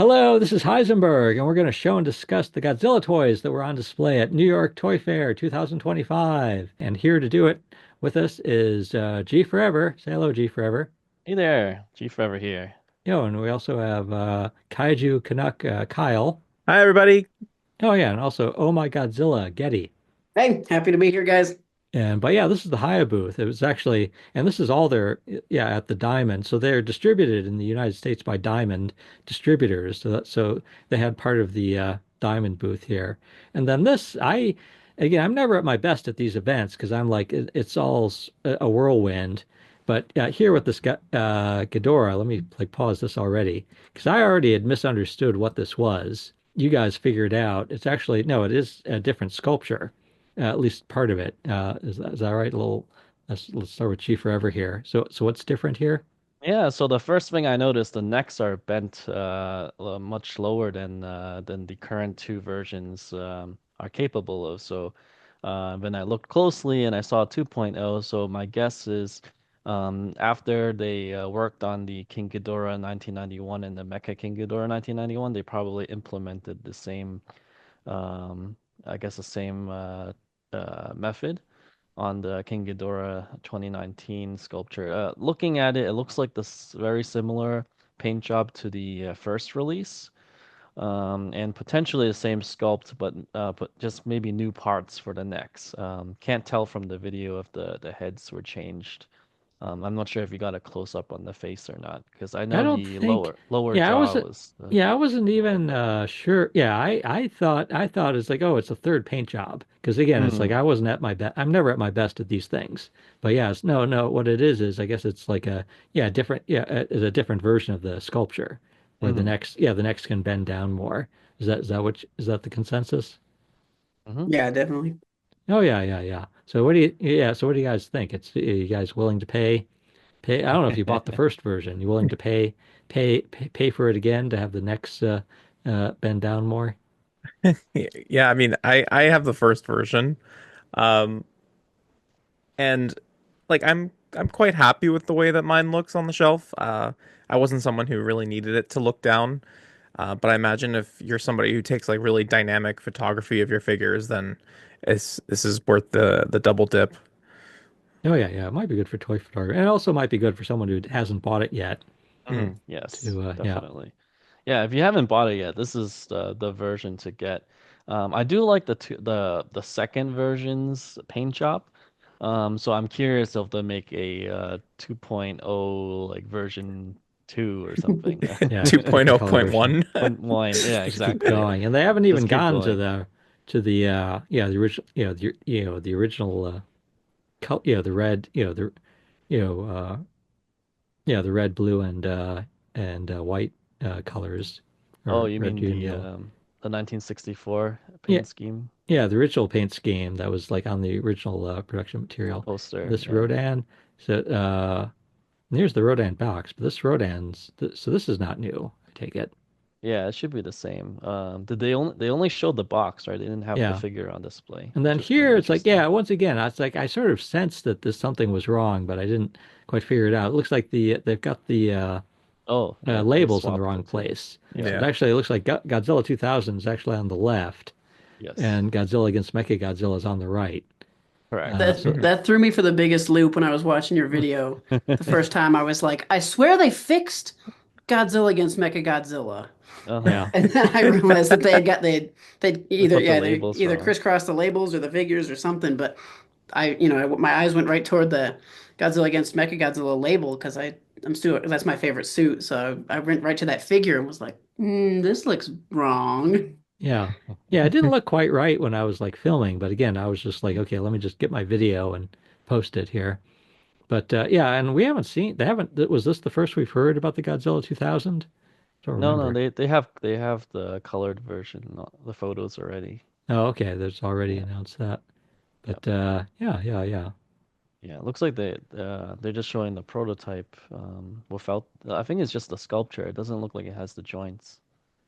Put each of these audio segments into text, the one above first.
Hello, this is Heisenberg, and we're going to show and discuss the Godzilla toys that were on display at New York Toy Fair 2025. And here to do it with us is GForever. Say hello, GForever. Hey there, GForever here. And we also have KaijuCanuck Kyle. Hi, everybody. Oh, yeah, and also Oh My Godzilla Getty. Hey, happy to be here, guys. But yeah, this is the Hiya booth. It was actually, and this is all their, yeah, at the Diamond. So they're distributed in the United States by Diamond distributors. So they had part of the Diamond booth here. And then again, I'm never at my best at these events because I'm like, it's all a whirlwind. But here with this Ghidorah, let me like pause this already because I already had misunderstood what this was. You guys figured out it's actually, no, it is a different sculpture, at least part of it. Is that right? Let's start with Chief Forever here. So what's different here? Yeah, so the first thing I noticed, the necks are bent much lower than the current two versions are capable of. So when I looked closely and I saw 2.0, so my guess is after they worked on the King Ghidorah 1991 and the Mecha King Ghidorah 1991, they probably implemented the same, I guess the same method on the King Ghidorah 2019 sculpture. Looking at it, it looks like this very similar paint job to the first release, and potentially the same sculpt, but just maybe new parts for the necks. Can't tell from the video if the heads were changed. I'm not sure if you got a close up on the face or not, because I I know don't the think. lower Yeah, I jaw wasn't. was Yeah, I wasn't even sure. Yeah, I thought it's like, oh, it's a third paint job because again, it's like Hmm. I wasn't at my best. I'm never at my best at these things. But yes, no. What it is I guess it's like a different it's a different version of the sculpture where Hmm. the next can bend down more. Is that the consensus? Hmm. Yeah, definitely. Oh yeah. So what do you guys think? Are you guys willing to pay? I don't know if you bought the first version. You willing to pay for it again to have the next bend down more? Yeah, I mean, I have the first version, um, and like I'm quite happy with the way that mine looks on the shelf. I wasn't someone who really needed it to look down, but I imagine if you're somebody who takes like really dynamic photography of your figures, then this is worth the double dip. Oh yeah. It might be good for toy photography, and it also might be good for someone who hasn't bought it yet. Mhm. Yes, To yeah. definitely. Yeah, if you haven't bought it yet, this is the version to get. I do like the second version's paint job. So I'm curious if they'll make a 2.0 like version 2 or something. Yeah, keep the color version. 2.0.1. Point one. Yeah, Just keep exactly. going, and they haven't Just even keep gotten going. the original the original the red you know the red, blue, and white colors Oh, or you red, mean green, yellow. the 1964 Yeah, paint scheme yeah, the original paint scheme that was like on the original production material. poster? This Yeah. Rodan, so here's the Rodan box, but so this is not new, I take it. Yeah, it should be the same. Did they only showed the box, right? They didn't have the Yeah. figure on display, And which then is kind of here it's like, interesting. yeah, once again, it's like I sort of sensed that this something was wrong, but I didn't quite figure it out. It looks like they've got the Oh, yeah, they labels in the swapped wrong it too. place. Yeah. So it Yeah. actually looks like Godzilla 2000 is actually on the left, Yes. and Godzilla against Mechagodzilla is on the right. Correct. So Mhm. That threw me for the biggest loop when I was watching your video the first time. I was like, I swear they fixed Godzilla against Mechagodzilla. Uh-huh. yeah, And then I realized that they'd They either put the they labels either wrong. crisscross the labels or the figures or something. But my eyes went right toward the Godzilla against Mechagodzilla label because I'm still that's my favorite suit. So I went right to that figure and was like, this looks wrong. yeah, yeah. It didn't look quite right when I was like filming, but again, I was just like, okay, let me just get my video and post it here. But yeah, and we haven't seen, they haven't, was this the first we've heard about the Godzilla 2000? Don't No, no, remember. they have the colored version, the photos already. Oh, okay, there's already Yeah. announced that. Yep. But yeah. Yeah, it looks like they're just showing the prototype without I think it's just the sculpture. It doesn't look like it has the joints.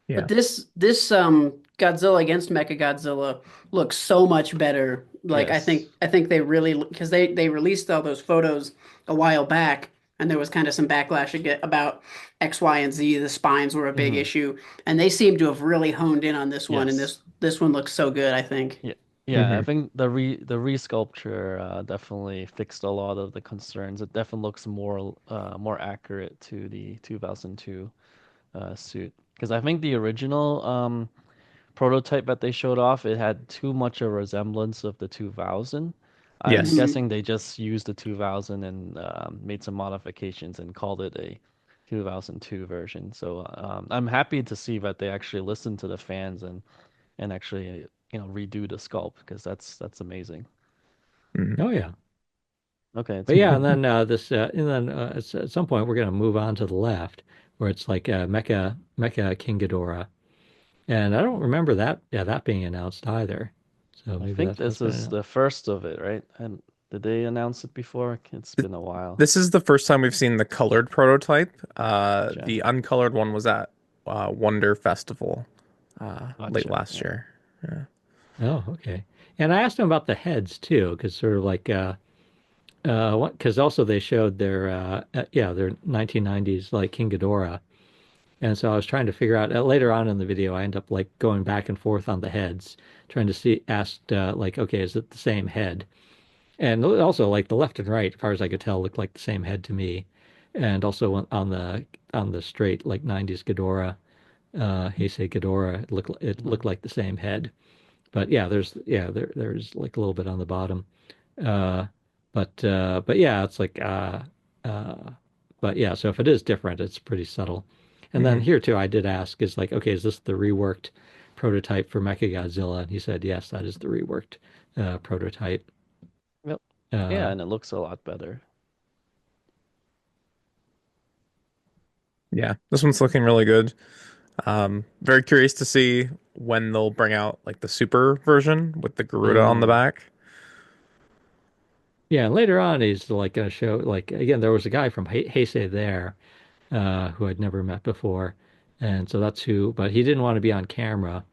But Yeah. this Godzilla against Mechagodzilla looks so much better. Like Yes. I think they really because they released all those photos a while back, and there was kind of some backlash about X, Y, and Z. The spines were a big Hmm. issue, and they seem to have really honed in on this one, and Yes. this one looks so good, I think. Yeah. Yeah, I Hmm. think the resculpture definitely fixed a lot of the concerns. It definitely looks more accurate to the 2002 suit. Because I think the original prototype that they showed off, it had too much a resemblance of the 2000. I'm Yes. Hmm. guessing they just used the 2000 and made some modifications and called it a 2002 version. So I'm happy to see that they actually listened to the fans and actually redo the sculpt because that's amazing. Hmm. Oh yeah. Okay, it's But yeah, cool. and then at some point we're going to move on to the left where it's like Mecha King Ghidorah. And I don't remember that being announced either. So I maybe think that has this been is announced. the first of it, right? And did they announce it before? It's Th- been a while. This is the first time we've seen the colored prototype. Gotcha. The uncolored one was at Wonder Festival late Gotcha. last Yeah. year. Yeah. Oh, okay. And I asked him about the heads too, because sort of like because also they showed their 1990s like King Ghidorah, and so I was trying to figure out later on in the video I end up like going back and forth on the heads, trying to see asked like okay, is it the same head? And also like the left and right, as far as I could tell, looked like the same head to me, and also on the straight like 90s Ghidorah, Heisei Ghidorah, it Hmm. looked like the same head. But yeah, there's like a little bit on the bottom. Uh, but yeah, it's like uh, but yeah, so if it is different, it's pretty subtle. And then Hmm. here too, I did ask, is like, okay, is this the reworked prototype for Mechagodzilla? And he said, yes, that is the reworked prototype. Yep. Yeah, Uh, and it looks a lot better. Yeah, this one's looking really good. Very curious to see when they'll bring out like the super version with the Garuda on the Mm. back. yeah, and later on, he's like going to show, like, again, there was a guy from Heisei there who I'd never met before. And so that's who, but he didn't want to be on camera.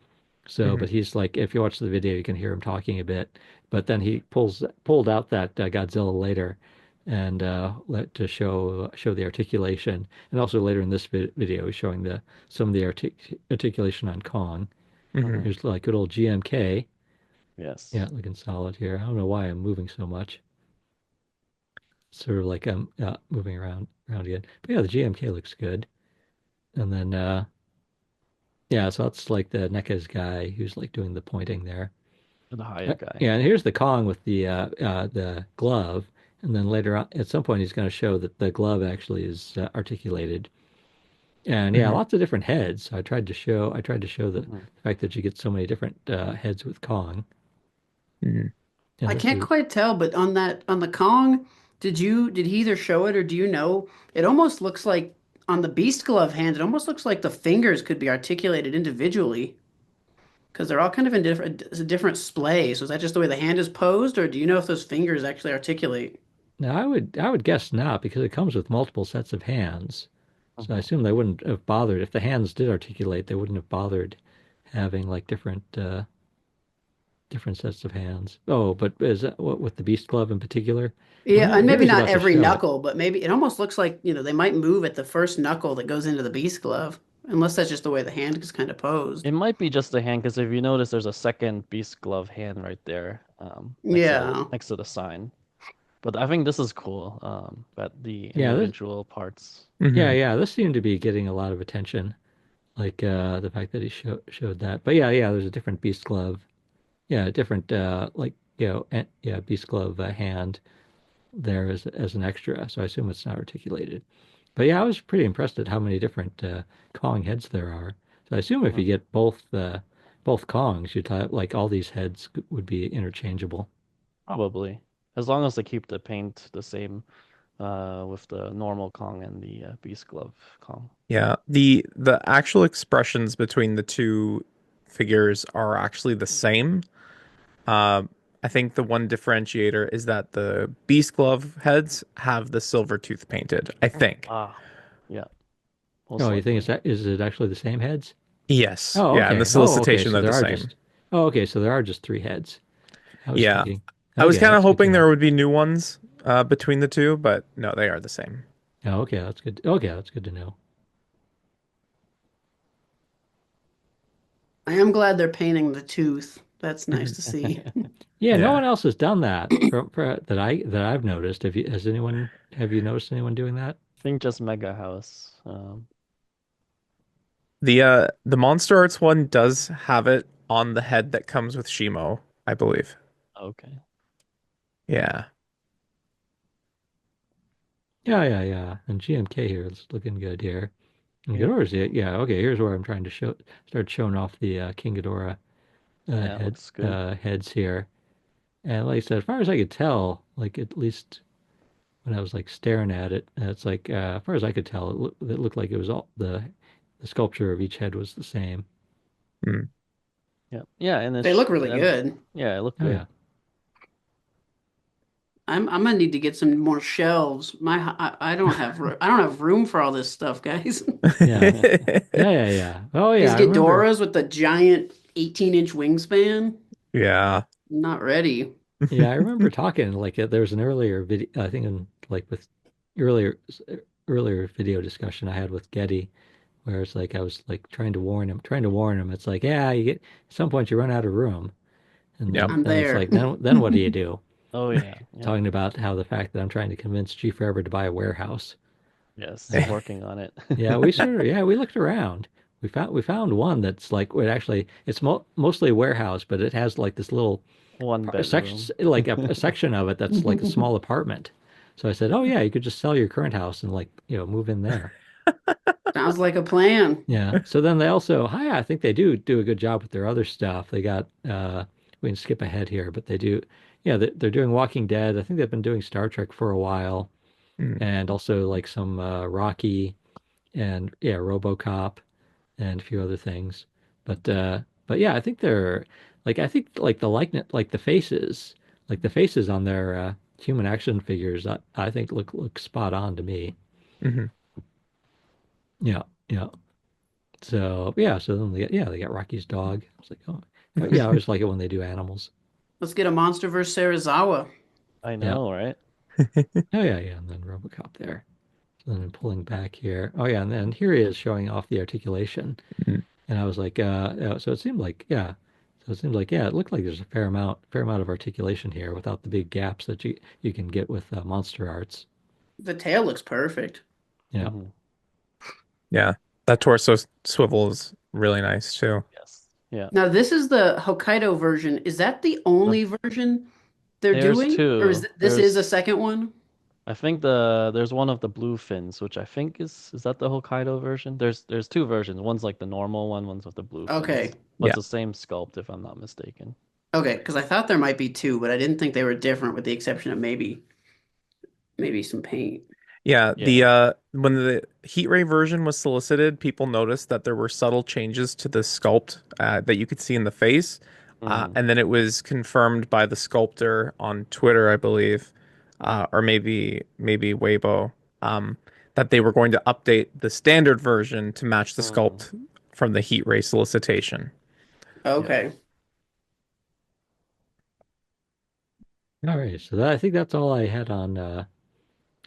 So, Hmm. but he's like, if you watch the video, you can hear him talking a bit. But then he pulled out that Godzilla later, and to show the articulation, and also later in this video, he's showing the some of the articulation on Kong. Hmm. Hmm. Here's like good old GMK. Yeah, Yes. looking solid here. I don't know why I'm moving so much. Sort of like I'm moving around again. But yeah, the GMK looks good. And then yeah, so that's like the NECA's guy who's like doing the pointing there. The Hiya guy. Yeah, and here's the Kong with the glove, and then later on, at some point, he's going to show that the glove actually is articulated. And yeah, Hmm. lots of different heads. So I tried to show the Hmm. fact that you get so many different heads with Kong. Hmm. And I this can't is quite tell, but on the Kong, did he either show it or do you know? It almost looks like on the Beast Glove hand, it almost looks like the fingers could be articulated individually because they're all kind of in different splay. So is that just the way the hand is posed, or do you know if those fingers actually articulate? now I would guess not because it comes with multiple sets of hands. So I Hmm. assume they wouldn't have bothered if the hands did articulate. They wouldn't have bothered having like different sets of hands. Oh, but is that what with the Beast Glove in particular? Yeah, and Here maybe he's not about to every show it. knuckle, but maybe it almost looks like, they might move at the first knuckle that goes into the Beast Glove, unless that's just the way the hand is kind of posed. It might be just the hand because if you notice, there's a second Beast Glove hand right there, Yeah. next to the sign. But I think this is cool. That the Yeah, individual parts. Hmm. yeah. This seemed to be getting a lot of attention, like the fact that he showed that. But yeah, there's a different Beast Glove. Yeah, a different like yeah, Beast Glove hand there as an extra. So I assume it's not articulated. But yeah, I was pretty impressed at how many different Kong heads there are. So I assume if you Mhm. get both Kongs, you'd have, like all these heads would be interchangeable. Probably, as long as they keep the paint the same, with the normal Kong and the Beast Glove Kong. Yeah, the actual expressions between the two figures are actually the same. Uh, I think the one differentiator is that the Beast Glove heads have the silver tooth painted. I think. Ah, yeah, most Oh, you think likely. is it actually the same heads? Yes. Oh, Yeah, and the okay. Oh, okay. solicitation are the same. So there are just three heads. I was Yeah. thinking, I was okay, kind of that's good to hoping know. there would be new ones between the two, but no, they are the same. Oh, okay, that's good. Okay, that's good to know. I am glad they're painting the tooth. That's nice Mhm. to see. Yeah, no Yeah. one else has done that that I've noticed. Have you noticed anyone doing that? I think just Mega House. The Monster Arts one does have it on the head that comes with Shimo, I believe. Okay. Yeah. Yeah, yeah, yeah. And GMK here is looking good here. And Yeah. Ghidorah's yeah, okay, here's where I'm trying to start showing off the King Ghidorah Yeah, it looks good. heads here. And like I said, as far as I could tell, like at least when I was like staring at it, it's like as far as I could tell, it looked like it was all the sculpture of each head was the same. Mm. Yeah. Yeah, and They look really good. yeah, it looked Oh good. yeah. I'm gonna need to get some more shelves. I don't have room for all this stuff, guys. Yeah. Yeah, yeah, yeah. Oh These yeah, I remember. Ghidorahs with the giant 18-inch wingspan. Yeah. Not ready. Yeah, I remember talking like there was an earlier video. I think in like with earlier earlier video discussion I had with Getty, where it's like I was like trying to warn him. It's like, yeah, you get at some point you run out of room, and Yep. I'm then it's there. like then what do you do? Oh yeah. Yeah. Talking about how the fact that I'm trying to convince GForever to buy a warehouse. Yes, working on it. Yeah, we looked around. We found one that's like it actually it's mostly a warehouse, but it has like this little One section bedroom. like a section of it that's like a small apartment. So I said, "Oh yeah, you could just sell your current house and like, move in there." Sounds like a plan. Yeah. So then they also, hi, I think they do a good job with their other stuff. They got we can skip ahead here, but they do yeah, they're doing Walking Dead. I think they've been doing Star Trek for a while Mm. and also like some Rocky and yeah, RoboCop and a few other things. But yeah, I think they're I think like the likeness like the faces on their human action figures I think look spot on to me. Mhm. Yeah, yeah. So yeah, so then they got Rocky's dog. I was like, yeah, I always like it when they do animals. Let's get a Monster vs. Serizawa. I Yeah. know, right? Oh yeah, yeah, and then RoboCop there. So then pulling back here. Oh yeah, and then here he is showing off the articulation. Mm. And I was like, so it seemed like, yeah. So it seemed like, yeah, it looked like there's a fair amount of articulation here without the big gaps that you can get with Monster Arts. The tail looks perfect. Yeah. Hmm. Yeah. That torso swivel is really nice too. Yes. Yeah. Now, this is the Hokkaido version. Is that the The, only version they're there's doing? Or two. this is a second one? I think there's one of the blue fins, which I think is that the Hokkaido version? There's two versions. One's like the normal one, one's with the blue fins. Okay. But Yeah. it's the same sculpt if I'm not mistaken. Okay, because I thought there might be two, but I didn't think they were different with the exception of maybe some paint. Yeah, the Yeah. when the Heat Ray version was solicited, people noticed that there were subtle changes to the sculpt that you could see in the face. Hmm. And then it was confirmed by the sculptor on Twitter, I believe, or maybe Weibo, that they were going to update the standard version to match the Hmm. sculpt from the Heat Ray solicitation. Yeah. Okay. All right. So I think that's all I had on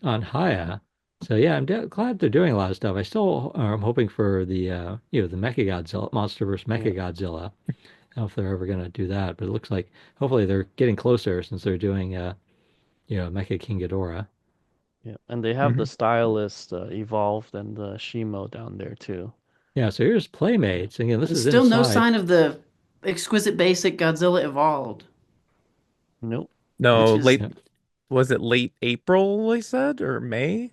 Hiya. So yeah, glad they're doing a lot of stuff. I still am hoping for the the MechaGodzilla MonsterVerse Yeah. MechaGodzilla. I don't know if they're ever gonna do that, but it looks like hopefully they're getting closer since they're doing Mecha King Ghidorah. Yeah. And they have the Mhm. stylist evolved and the Shimo down there too. Yeah, so here's Yeah. Playmates. Again, this And is still no inside. sign of the exquisite basic Godzilla evolved, Nope. which No, is late Yeah. was it late April, they said, or May?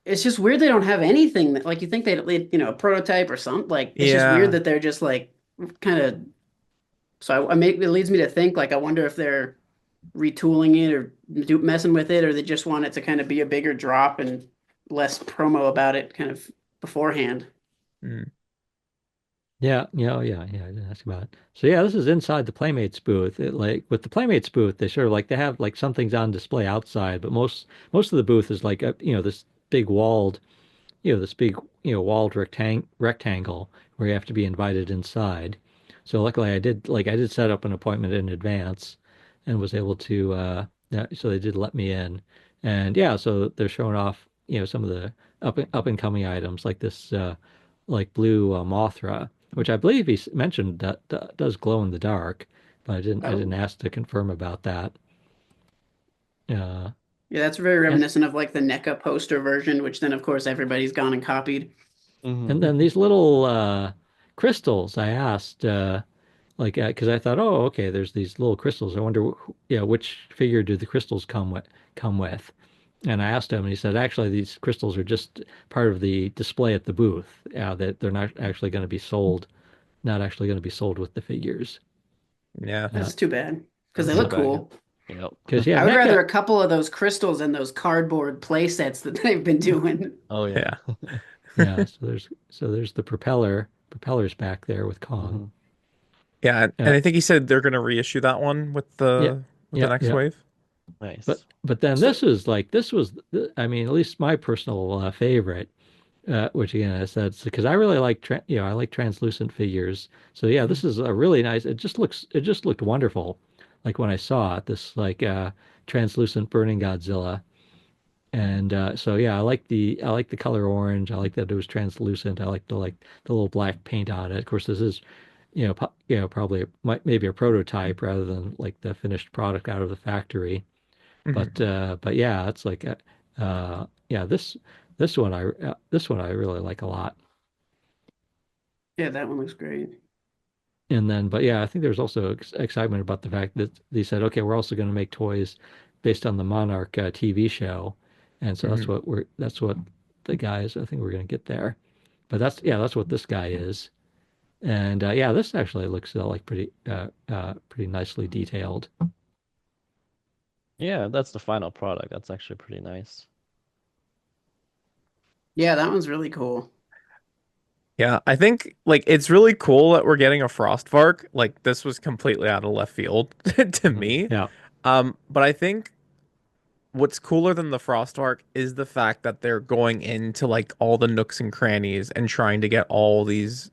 it's just weird they don't have anything that like you think a prototype or something. Like it's just weird Yeah. that they're just like kind of so it leads me to think like I wonder if they're retooling it or messing with it or they just want it to kind of be a bigger drop and less promo about it kind of beforehand. Mm. Yeah. I didn't ask about it. So yeah, this is inside the Playmates booth. Like with the Playmates booth, they sort of like they have like some things on display outside, but most of the booth is like this big walled, this big walled rectangle where you have to be invited inside. So luckily I did set up an appointment in advance and was able to yeah, so they did let me in. And yeah, so they're showing off some of the up and coming items like this like blue Mothra, which I believe mentioned that does glow in the dark, but I didn't Oh, ask to confirm about that. Uh, yeah, that's very and reminiscent of like the NECA poster version, which then of course everybody's gone and copied. and Hmm. then these little crystals, I asked like because I thought, oh, okay, there's these little crystals. I wonder, which figure do the crystals come with? And I asked him, and he said, actually, these crystals are just part of the display at the booth. That they're not actually going to be sold, not actually going to be sold with the figures. Yeah. That's too bad because That's they too look bad. Yep. cool. Because Yep. yeah, I would rather NECA, a couple of those crystals and those cardboard play sets that they've been doing. Oh yeah. Yeah. yeah. So there's the propellers back there with Kong. Hmm. Yeah, and Uh, I think he said they're gonna reissue that one yeah, with the next yeah. wave. But Nice. but then So, this was I mean at least my personal favorite. Which again, I said, because I really like, I like translucent figures. So yeah, this is a really nice. It just looked wonderful. Like when I saw it, this like translucent burning Godzilla, and so yeah, I like the color orange. I like that it was translucent. I like the little black paint on it. Of course, this is, probably maybe a prototype rather than like the finished product out of the factory. Hmm. But yeah, it's like yeah, this one I really like a lot. yeah, that one looks great. And then, but yeah, I think there's also excitement about the fact that they said, okay, we're also going to make toys based on the Monarch TV show, and so Hmm. that's what the guys I think we're going to get there. But that's what this guy is, and yeah, this actually looks like pretty nicely detailed. Yeah, that's the final product. That's actually pretty nice. Yeah, that one's really cool. Yeah, I think like it's really cool that we're getting a Frostvark. Like this was completely out of left field to Hmm. me. Yeah, But I think what's cooler than the Frostvark is the fact that they're going into like all the nooks and crannies and trying to get all these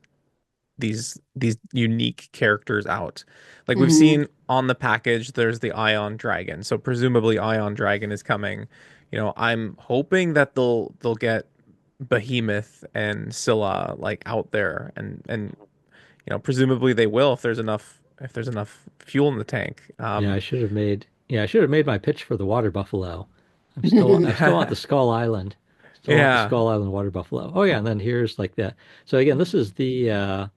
unique characters out. Like we've Hmm. seen on the package, there's the Ion Dragon. So presumably Ion Dragon is coming. I'm hoping that they'll get Behemoth and Scylla like out there and presumably they will if there's enough fuel in the tank. yeah, I should have made my pitch for the water buffalo. I still want the Skull Island. Still want the Yeah. Skull Island water buffalo. Oh yeah, and then here's like that. So again, this is the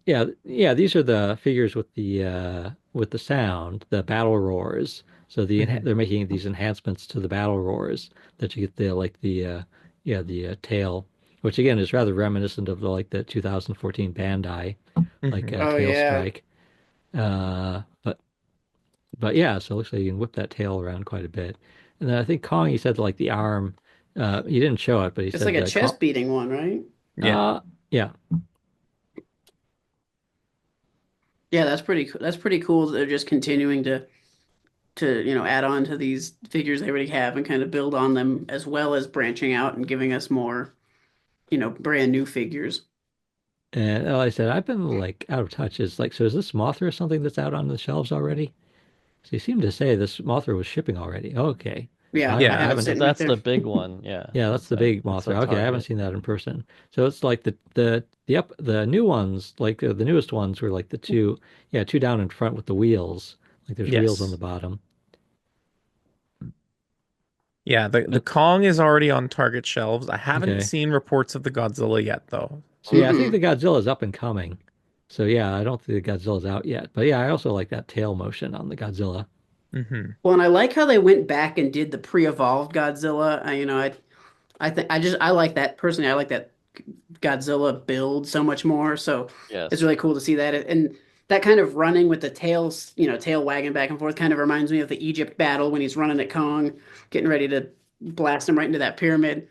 yeah, these are the figures with the sound, the battle roars. So Mhm. they're making these enhancements to the battle roars that you get the like the the tail, which again is rather reminiscent of the 2014 Bandai like Mhm. Oh tail yeah. strike. Uh, but but yeah, so it looks like you can whip that tail around quite a bit. And then I think Kong, he said like the arm, he didn't show it, but he It's said like a the Kong, chest beating one, right? Yeah. uh, yeah, Yeah, that's pretty cool that they're just continuing to add on to these figures they already have and kind of build on them as well as branching out and giving us more, brand new figures. and like I said, I've been like out of touch. Is like, so is this Mothra something that's out on the shelves already? So you seem to say this Mothra was shipping already. Okay, so Yeah, I I Yeah. have it haven't. Th sitting right That's there. the big one. Yeah, Yeah, that's the big that's a Mothra. Okay, I haven't target. seen that in person. So it's like the new ones, like the newest ones were like the two down in front with the wheels. Like there's wheels on the Yes. bottom. Yeah, the Uh, Kong is already on Target shelves. I haven't Okay. seen reports of the Godzilla yet though. So yeah, I think Mm-mm. the Godzilla's up and coming. So yeah, I don't think the Godzilla's out yet. But yeah, I also like that tail motion on the Godzilla. Hmm. Well, and I like how they went back and did the pre-evolved Godzilla. I think I like that personally. I like that Godzilla build so much more. So it's Yes. really cool to see that. And that kind of running with the tails, tail wagging back and forth kind of reminds me of the Egypt battle when he's running at Kong, getting ready to blast him right into that pyramid.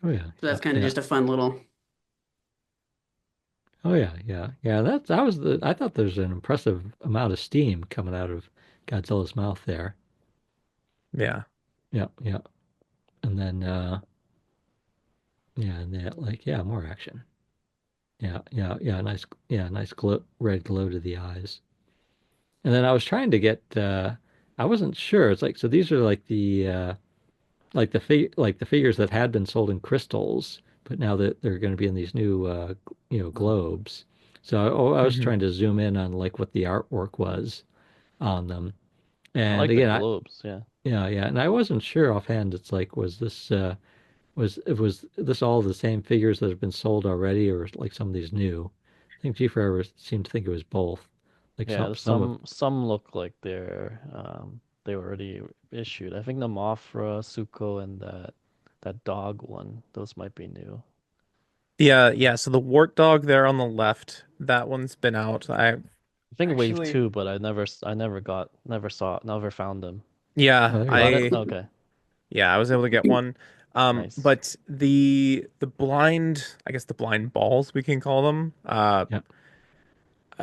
Oh yeah, So yeah, that's kind of yeah. just a fun little. Oh yeah, yeah, yeah. That was the. I thought there's an impressive amount of steam coming out of Godzilla's mouth there. Yeah. Yeah, yeah. And then yeah, and that like yeah, more action. Yeah, yeah, yeah. Nice red glow to the eyes. And then I was trying to get. I wasn't sure. It's like so. These are like the like the figures that had been sold in crystals, but now that they're going to be in these new globes. So I was Hmm. trying to zoom in on like what the artwork was on them. I And like the again, globes. Yeah. yeah, and I wasn't sure offhand. It's like, was this all the same figures that have been sold already, or like some of these new? I think GForever seemed to think it was both. Like Yeah, some of some look like they were already issued. I think the Mothra, Suko, and that dog one, those might be new. Yeah, yeah. So the wart dog there on the left, that one's been out. I I think Wave actually, 2, but I never got, never saw, never found them. yeah, oh, there You you got go. it? I Okay, yeah, I was able to get one. nice. But the blind, I guess the blind balls we can call them. Yeah.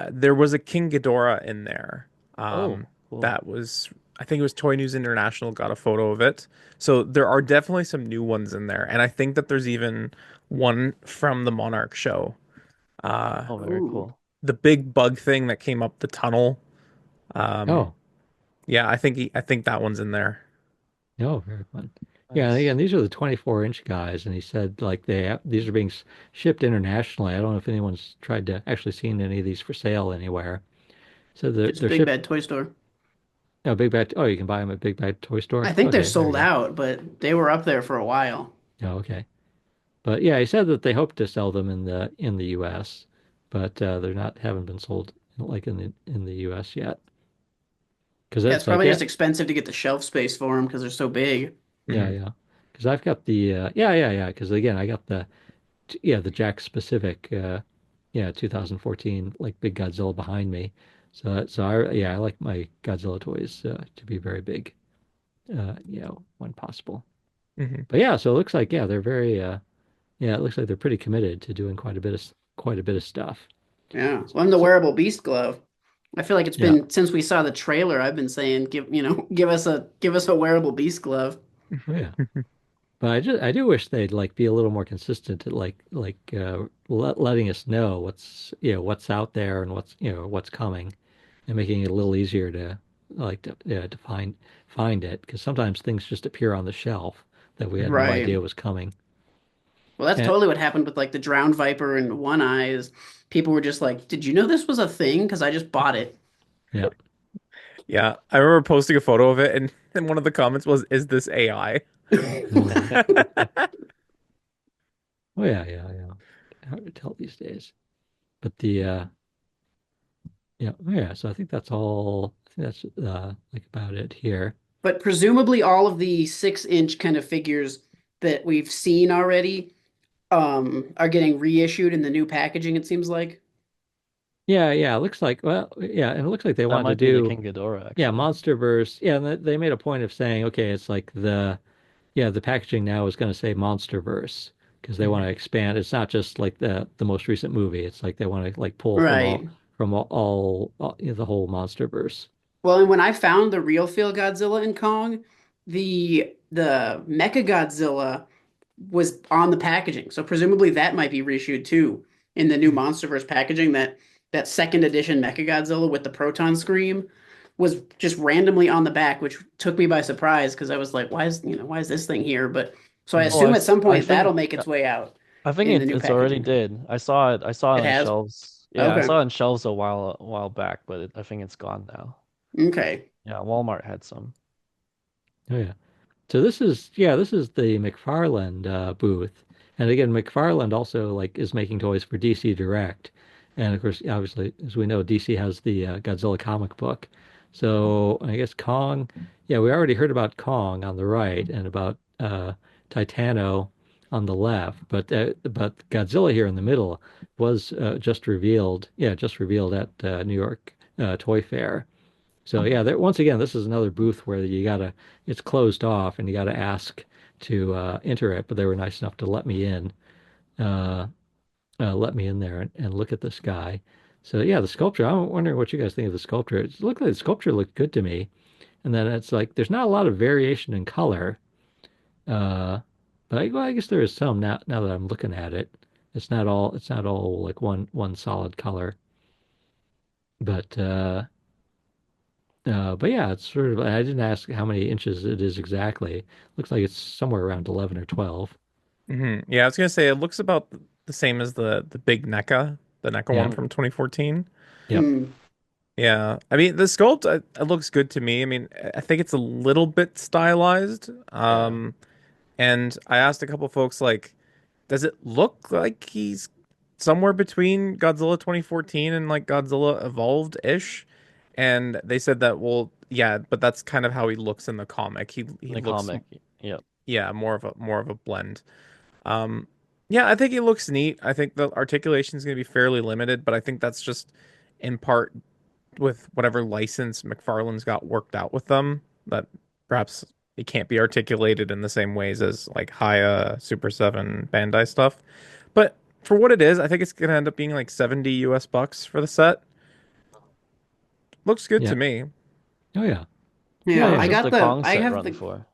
There was a King Ghidorah in there. Um, Oh, cool. that was, I think it was Toy News International got a photo of it. So there are definitely some new ones in there, and I think that there's even one from the Monarch show. Uh, Oh, very Ooh. cool. the big bug thing that came up the tunnel. Um, Oh, yeah, I think that one's in there. no, very fun. Yeah, and Nice. again, these are the 24-inch guys, and he said like these are being shipped internationally. I don't know if anyone's tried to actually seen any of these for sale anywhere. So Just they're Big shipped. Bad Toy Store. Oh, Big Bad. Oh, you can buy them at Big Bad Toy I Store. think they're Okay, there sold you go. out, but they were up there for a while. Oh, okay. But yeah, he said that they hope to sell them in the U.S., but they're not haven't been sold like in the U.S. yet. Because Yeah, it's that's like probably yeah, just expensive to get the shelf space for them because they're so big. yeah, Hmm. yeah. Because I've got the yeah. Because again, I got the Jack specific 2014 like big Godzilla behind me. I like my Godzilla toys to be very big, when possible. Hmm. But yeah, so it looks like they're very it looks like they're pretty committed to doing quite a bit of stuff. Yeah. Well, I'm the So wearable beast glove. I feel like it's yeah, been since we saw the trailer, I've been saying give us a wearable beast glove. oh, yeah. But I do wish they'd like be a little more consistent at letting us know what's out there and what's coming, and making it a little easier to to find it, because sometimes things just appear on the shelf that we had no Right. idea was coming. Well, that's And totally what happened with like the drowned viper and one eye is people were just like, "Did you know this was a thing?" Because I just bought it. yeah, Yeah, I remember posting a photo of it, and one of the comments was, "Is this AI?" oh, oh yeah. Hard to tell these days. But so I think that's all. I think that's like about it here. But presumably all of the 6-inch kind of figures that we've seen already are getting reissued in the new packaging, it seems like. Yeah, it looks like, and it looks like they That wanted to might be the do, King Ghidorah, yeah, actually. MonsterVerse. Yeah, and they made a point of saying, okay, it's like the packaging now is going to say MonsterVerse, because they want to Hmm. expand. It's not just like the most recent movie. It's like they want to like pull Right. from all the whole MonsterVerse. Well, and when I found the real feel Godzilla in Kong, the Mecha Godzilla was on the packaging. So presumably that might be reissued too in the new MonsterVerse packaging. That second edition Mechagodzilla with the proton scream was just randomly on the back, which took me by surprise because I was like, why is this thing here? But so I Yeah, Oh, assume at some I point that'll think make its way out I think in the new it's already packaging. did. I saw it. I saw it It on has. shelves. Yeah, I Okay. saw it on shelves a while back, but I think it's gone now. Okay. Yeah, Walmart had some. oh yeah. So this is the McFarlane booth, and again, McFarlane also like is making toys for DC Direct, and of course, obviously, as we know, DC has the Godzilla comic book. So I guess Kong, yeah, we already heard about Kong on the right and about Titano on the left, but Godzilla here in the middle was just revealed at New York Toy Fair. So yeah, once again, this is another booth where it's closed off and you gotta ask to enter it, but they were nice enough to uh, let me in there and look at this guy. So yeah, the sculpture, I'm wondering what you guys think of the sculpture. It looked like the sculpture looked good to me. And then it's like, there's not a lot of variation in color. Uh, but I guess there is some now that I'm looking at it. It's not all like one solid color. But But yeah, it's sort of, I didn't ask how many inches it is exactly. Looks like it's somewhere around 11 or 12. Yeah, I was gonna say it looks about the same as the big NECA, the NECA one Yeah. from 2014. Yep. Mm. Yeah, I mean the sculpt it looks good to me. I mean, I think it's a little bit stylized. Yeah. And I asked a couple folks like, does it look like he's somewhere between Godzilla 2014 and like Godzilla Evolved-ish? And they said that, well, yeah, but that's kind of how he looks in the comic. He The looks, comic. Yep. yeah, more of a blend. Um, yeah, I think he looks neat. I think the articulation is going to be fairly limited, but I think that's just in part with whatever license McFarlane's got worked out with them, that perhaps it can't be articulated in the same ways as like Hiya, Super 7, Bandai stuff. But for what it is, I think it's gonna end up being like 70 US bucks for the set. Looks good to Yeah. me. Oh yeah. How Yeah, Yeah, much I yeah. does got the the Kong I set have run the for?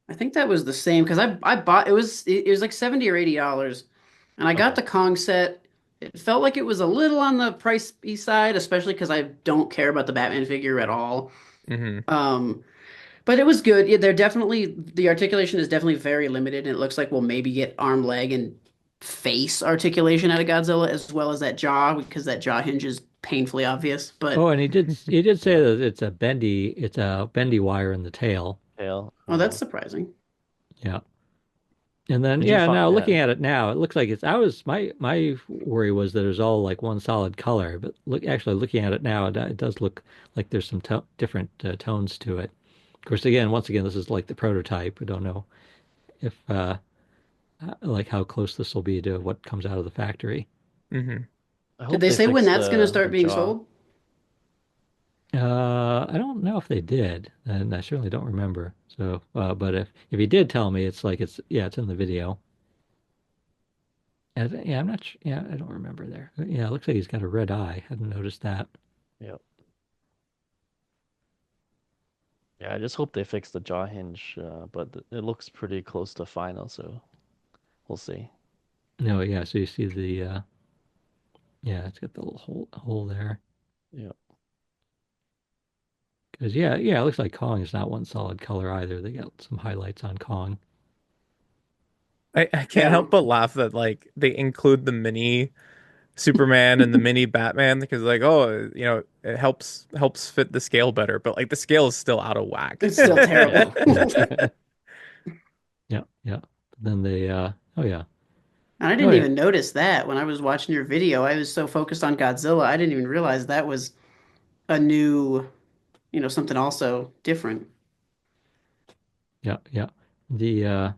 I think that was the same because I bought it was like 70 or $80 and I got Okay. the Kong set. It felt like it was a little on the pricey side, especially because I don't care about the Batman figure at all. Hmm. Um, but it was good. Yeah, they're definitely the articulation is definitely very limited, and it looks like we'll maybe get arm, leg, and face articulation out of Godzilla as well as that jaw because that jaw hinge is painfully obvious. But Oh, and he did say Yeah. that it's a bendy wire in the tail. Tail. oh, that's surprising. Yeah. And then Did you yeah, find? now Yeah. looking at it now, it looks like it's I was my worry was that it was all like one solid color, but looking at it now, it does look like there's some to different tones to it. Of course, once again, this is like the prototype. We don't know if like how close this will be to what comes out of the factory. Hmm. I Did hope they they say when fix that's going to the start being jaw. sold? I don't know if they did, and I certainly don't remember. So, but if he did tell me, it's like it's in the video. Yeah, I'm not sure. Yeah, I don't remember there. Yeah, it looks like he's got a red eye. Hadn't noticed that. Yep. Yeah, I just hope they fix the jaw hinge, but it looks pretty close to final, so we'll see. No, yeah. So you see yeah, it's got the little hole there. Yep. Because yeah, it looks like Kong is not one solid color either. They got some highlights on Kong. I can't Yeah, help but laugh that like they include the mini Superman and the mini Batman because like, oh, it helps fit the scale better, but like the scale is still out of whack. it's still Yeah. terrible. Yeah, yeah. Then they oh yeah. And I Oh didn't yeah. even notice that when I was watching your video. I was so focused on Godzilla, I didn't even realize that was a new, something also different. Yeah, yeah. The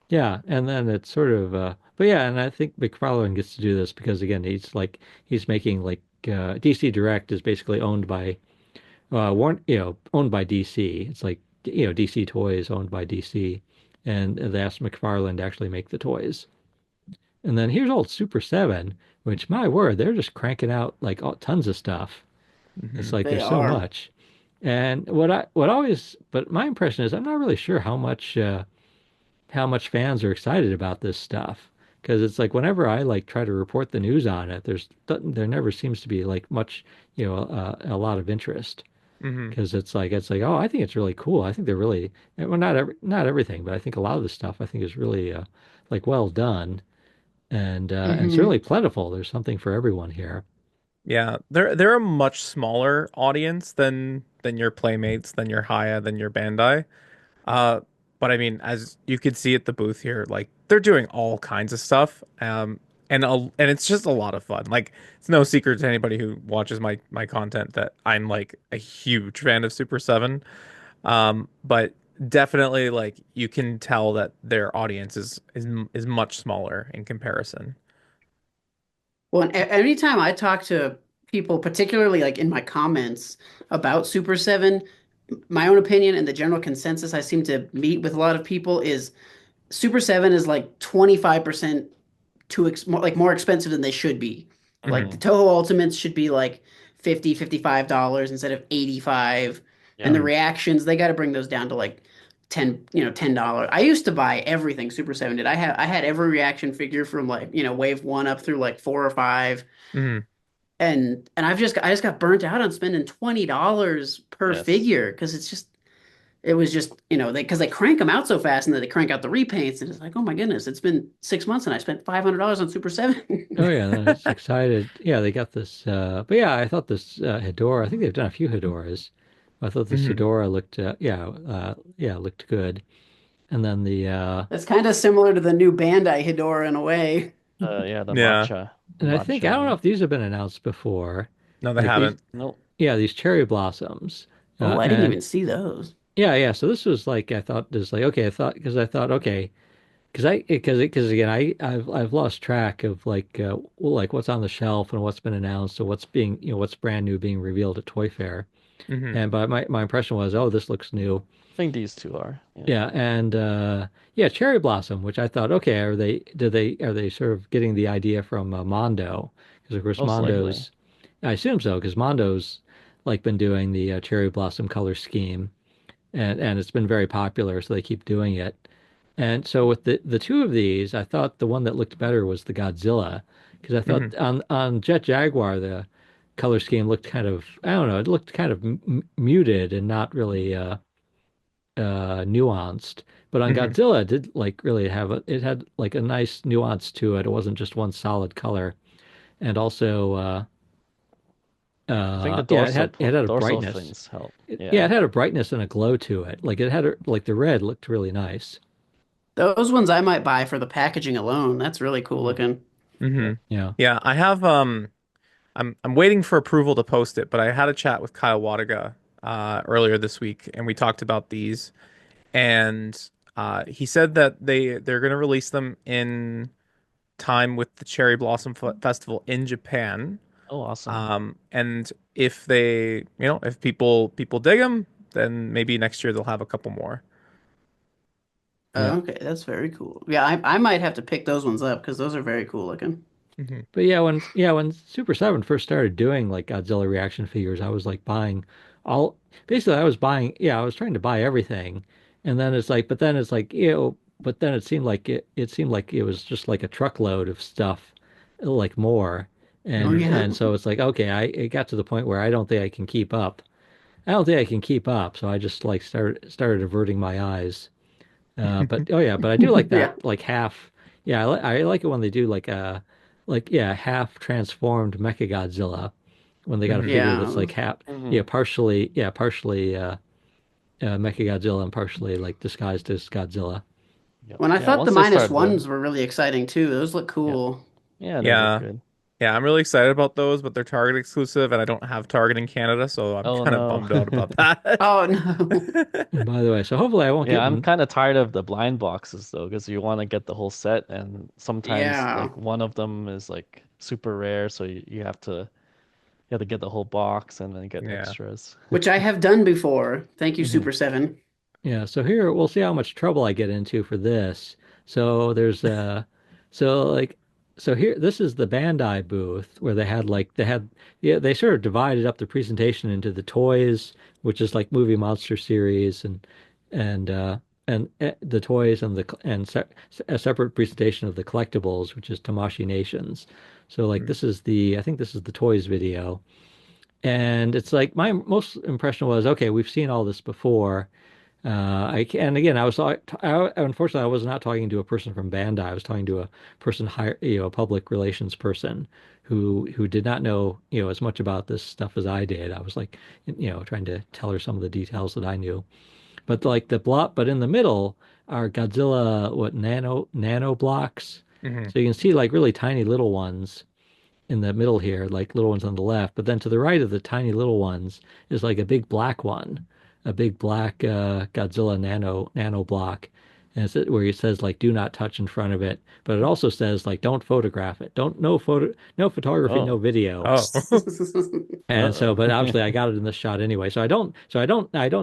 Yeah, and then it's sort of but yeah, and I think McFarlane gets to do this because again, he's making like DC Direct is basically owned by owned by DC. It's like DC Toys owned by DC, and they asked McFarlane to actually make the toys. And then here's old Super 7, which my word, they're just cranking out like tons of stuff. It's Hmm. like They there's so are. much. And but my impression is I'm not really sure how much fans are excited about this stuff because it's like whenever I like try to report the news on it, there never seems to be like much, a lot of interest Hmm. because it's like oh, I think it's really cool. I think they're really well not everything, but I think a lot of the stuff I think is really like well done and Hmm. certainly plentiful. There's something for everyone here. Yeah, they're a much smaller audience than your Playmates, than your Hiya, than your Bandai. Uh, but I mean, as you could see at the booth here, like they're doing all kinds of stuff. And it's just a lot of fun. Like it's no secret to anybody who watches my content that I'm like a huge fan of Super 7. But definitely like you can tell that their audience is much smaller in comparison. Well, and anytime I talk to people, particularly like in my comments about Super 7, my own opinion and the general consensus I seem to meet with a lot of people is Super 7 is like 25% more expensive than they should be. Like Hmm. the Hmm. Toho Ultimates should be like 50, $55 instead of 85. And Yeah. the Hmm. reactions, they got to bring those down to like 10, $10. I used to buy everything Super 7 did. I had every reaction figure from like, wave 1 up through like 4 or 5. Hmm. and I just got burnt out on spending $20 per Yes. figure because it was just, they because they crank them out so fast and then they crank out the repaints and it's like, oh my goodness, it's been 6 months and I spent $500 on Super 7. Oh yeah, I was excited. Yeah, they got this. But yeah, I thought this Hedora. I think they've done a few Hedoras. I thought this Hmm. Hedora looked. Yeah, looked good. And then the That's kind of similar to the new Bandai Hedora in a way. Yeah, the Yeah. the and I think I don't know matcha. if these have been announced before. No, they Like these. haven't. Nope. Yeah, these cherry blossoms. Oh, I didn't And even see those. yeah. So this was like I thought this like okay. I thought okay because again I've lost track of like what's on the shelf and what's been announced or what's being what's brand new being revealed at Toy Fair. Hmm. And but my impression was, oh, this looks new. I think these two are. Yeah. Yeah, and yeah, Cherry Blossom, which I thought, okay, are they sort of getting the idea from Mondo? Because of course Most likely. I assume so, because Mondo's like been doing the Cherry Blossom color scheme, and it's been very popular, so they keep doing it. And so with the two of these, I thought the one that looked better was the Godzilla, because I Hmm. thought on Jet Jaguar the color scheme looked kind of I don't know, it looked kind of m muted and not really nuanced. But on Hmm. Godzilla, it did like really have it had like a nice nuance to it. It wasn't just one solid color. And also I think the yeah, it had a dorsal brightness. fins help. Yeah, Yeah. it had a brightness and a glow to it. Like it had like the red looked really nice. Those ones I might buy for the packaging alone. That's really cool Mhm. looking. Hmm. Yep. Yeah, I have I'm waiting for approval to post it, but I had a chat with Kyle Wadaga earlier this week and we talked about these and he said that they're going to release them in time with the Cherry Blossom Festival in Japan. Oh, awesome. And if they, if people dig them, then maybe next year they'll have a couple more. Yeah. Okay, that's very cool. Yeah, I might have to pick those ones up because those are very cool looking. Hmm. But when Super 7 first started doing like Godzilla reaction figures, I was like buying all basically I was trying to buy everything. And then it's like but then it's like but then it seemed like it was just like a truckload of stuff like more. Oh Hmm. yeah. And so it's like okay, I it got to the point where I don't think I can keep up. I don't think I can keep up, so I just like started averting my eyes. But oh yeah, but I do like Yeah. that like half. Yeah, I like it when they do like yeah half transformed Mechagodzilla when they got a Hmm. figure Yeah. that's like half Hmm. partially Mechagodzilla and partially like disguised as Godzilla. Yep. When I Yeah. thought the Once they minus start doing. ones were really exciting too. Those look Yep. cool. Yeah, they look Yeah. good. Yeah, I'm really excited about those, but they're Target exclusive and I don't have Target in Canada, so I'm Oh kind of no. bummed out about that. Oh no. And by the way, so hopefully I won't Yeah, get I'm in. kind of tired of the blind boxes though, because you want to get the whole set, and sometimes Yeah. like one of them is like super rare, so you have to get the whole box and then get Yeah. extras. Which I have done before. Thank you, Mhm. Super 7. Yeah, so here we'll see how much trouble I get into for this. So there's so like so here this is the Bandai booth where they had yeah they sort of divided up the presentation into the toys, which is like movie monster series and the toys and a separate presentation of the collectibles, which is Tamashii Nations. So like Mm. I think this is the toys video. And it's like my most impression was, okay, we've seen all this before. And again, unfortunately I was not talking to a person from Bandai. I was talking to a person a public relations person who did not know, as much about this stuff as I did. I was like, trying to tell her some of the details that I knew. But like but in the middle are Godzilla, nano blocks. Hmm. So you can see like really tiny little ones in the middle here, like little ones on the left. But then to the right of the tiny little ones is like a big black one, a big black Godzilla nano block. And it's where it says like do not touch in front of it. But it also says like don't photograph it. Don't no photography, no Oh. video. Oh. And so, Uh-oh. but obviously I got it in the shot anyway. I don't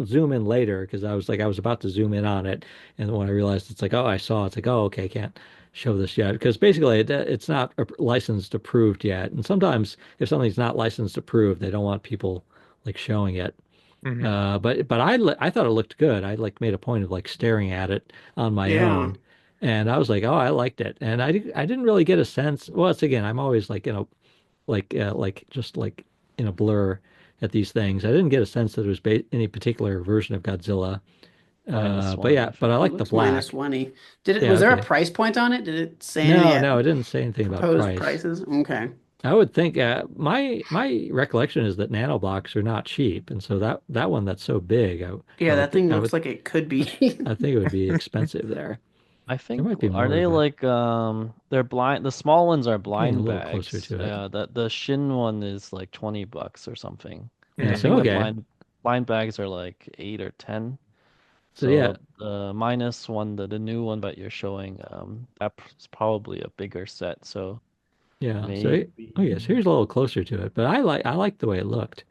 zoom in later because I was about to zoom in on it. And when I realized it's like, oh, I saw, it's like, oh, okay, can't show this yet. Because basically it's not licensed approved yet. And sometimes if something's not licensed approved, they don't want people like showing it. Hmm. But I thought it looked good. I like made a point of like staring at it on my Yeah. own. And I was like, oh, I liked it. And I didn't really get a sense. Well, it's again, I'm always like, like just like in a blur at these things. I didn't get a sense that it was ba any particular version of Godzilla. minus But one, yeah, I but I think. It like the looks minus black. 20. Yeah, Was there a okay. price point on it? Did it say any No, no, it didn't say anything about proposed price. prices? Okay. I would think my recollection is that nanoblocks are not cheap, and so that one that's so big, Yeah, that thing I looks would like it could be. I think it would be expensive there. I There think might be are more, they but like they're blind, the small ones are getting a blind little closer bags. to it. That the Shin one is like $20 or something. And I Yeah, Mm. so think the okay. blind bags are like 8 or 10. So yeah, So the minus one, the new one that you're showing, that's probably a bigger set. So yeah. Oh maybe. yes, here's a little closer to it, but I like the way it looked.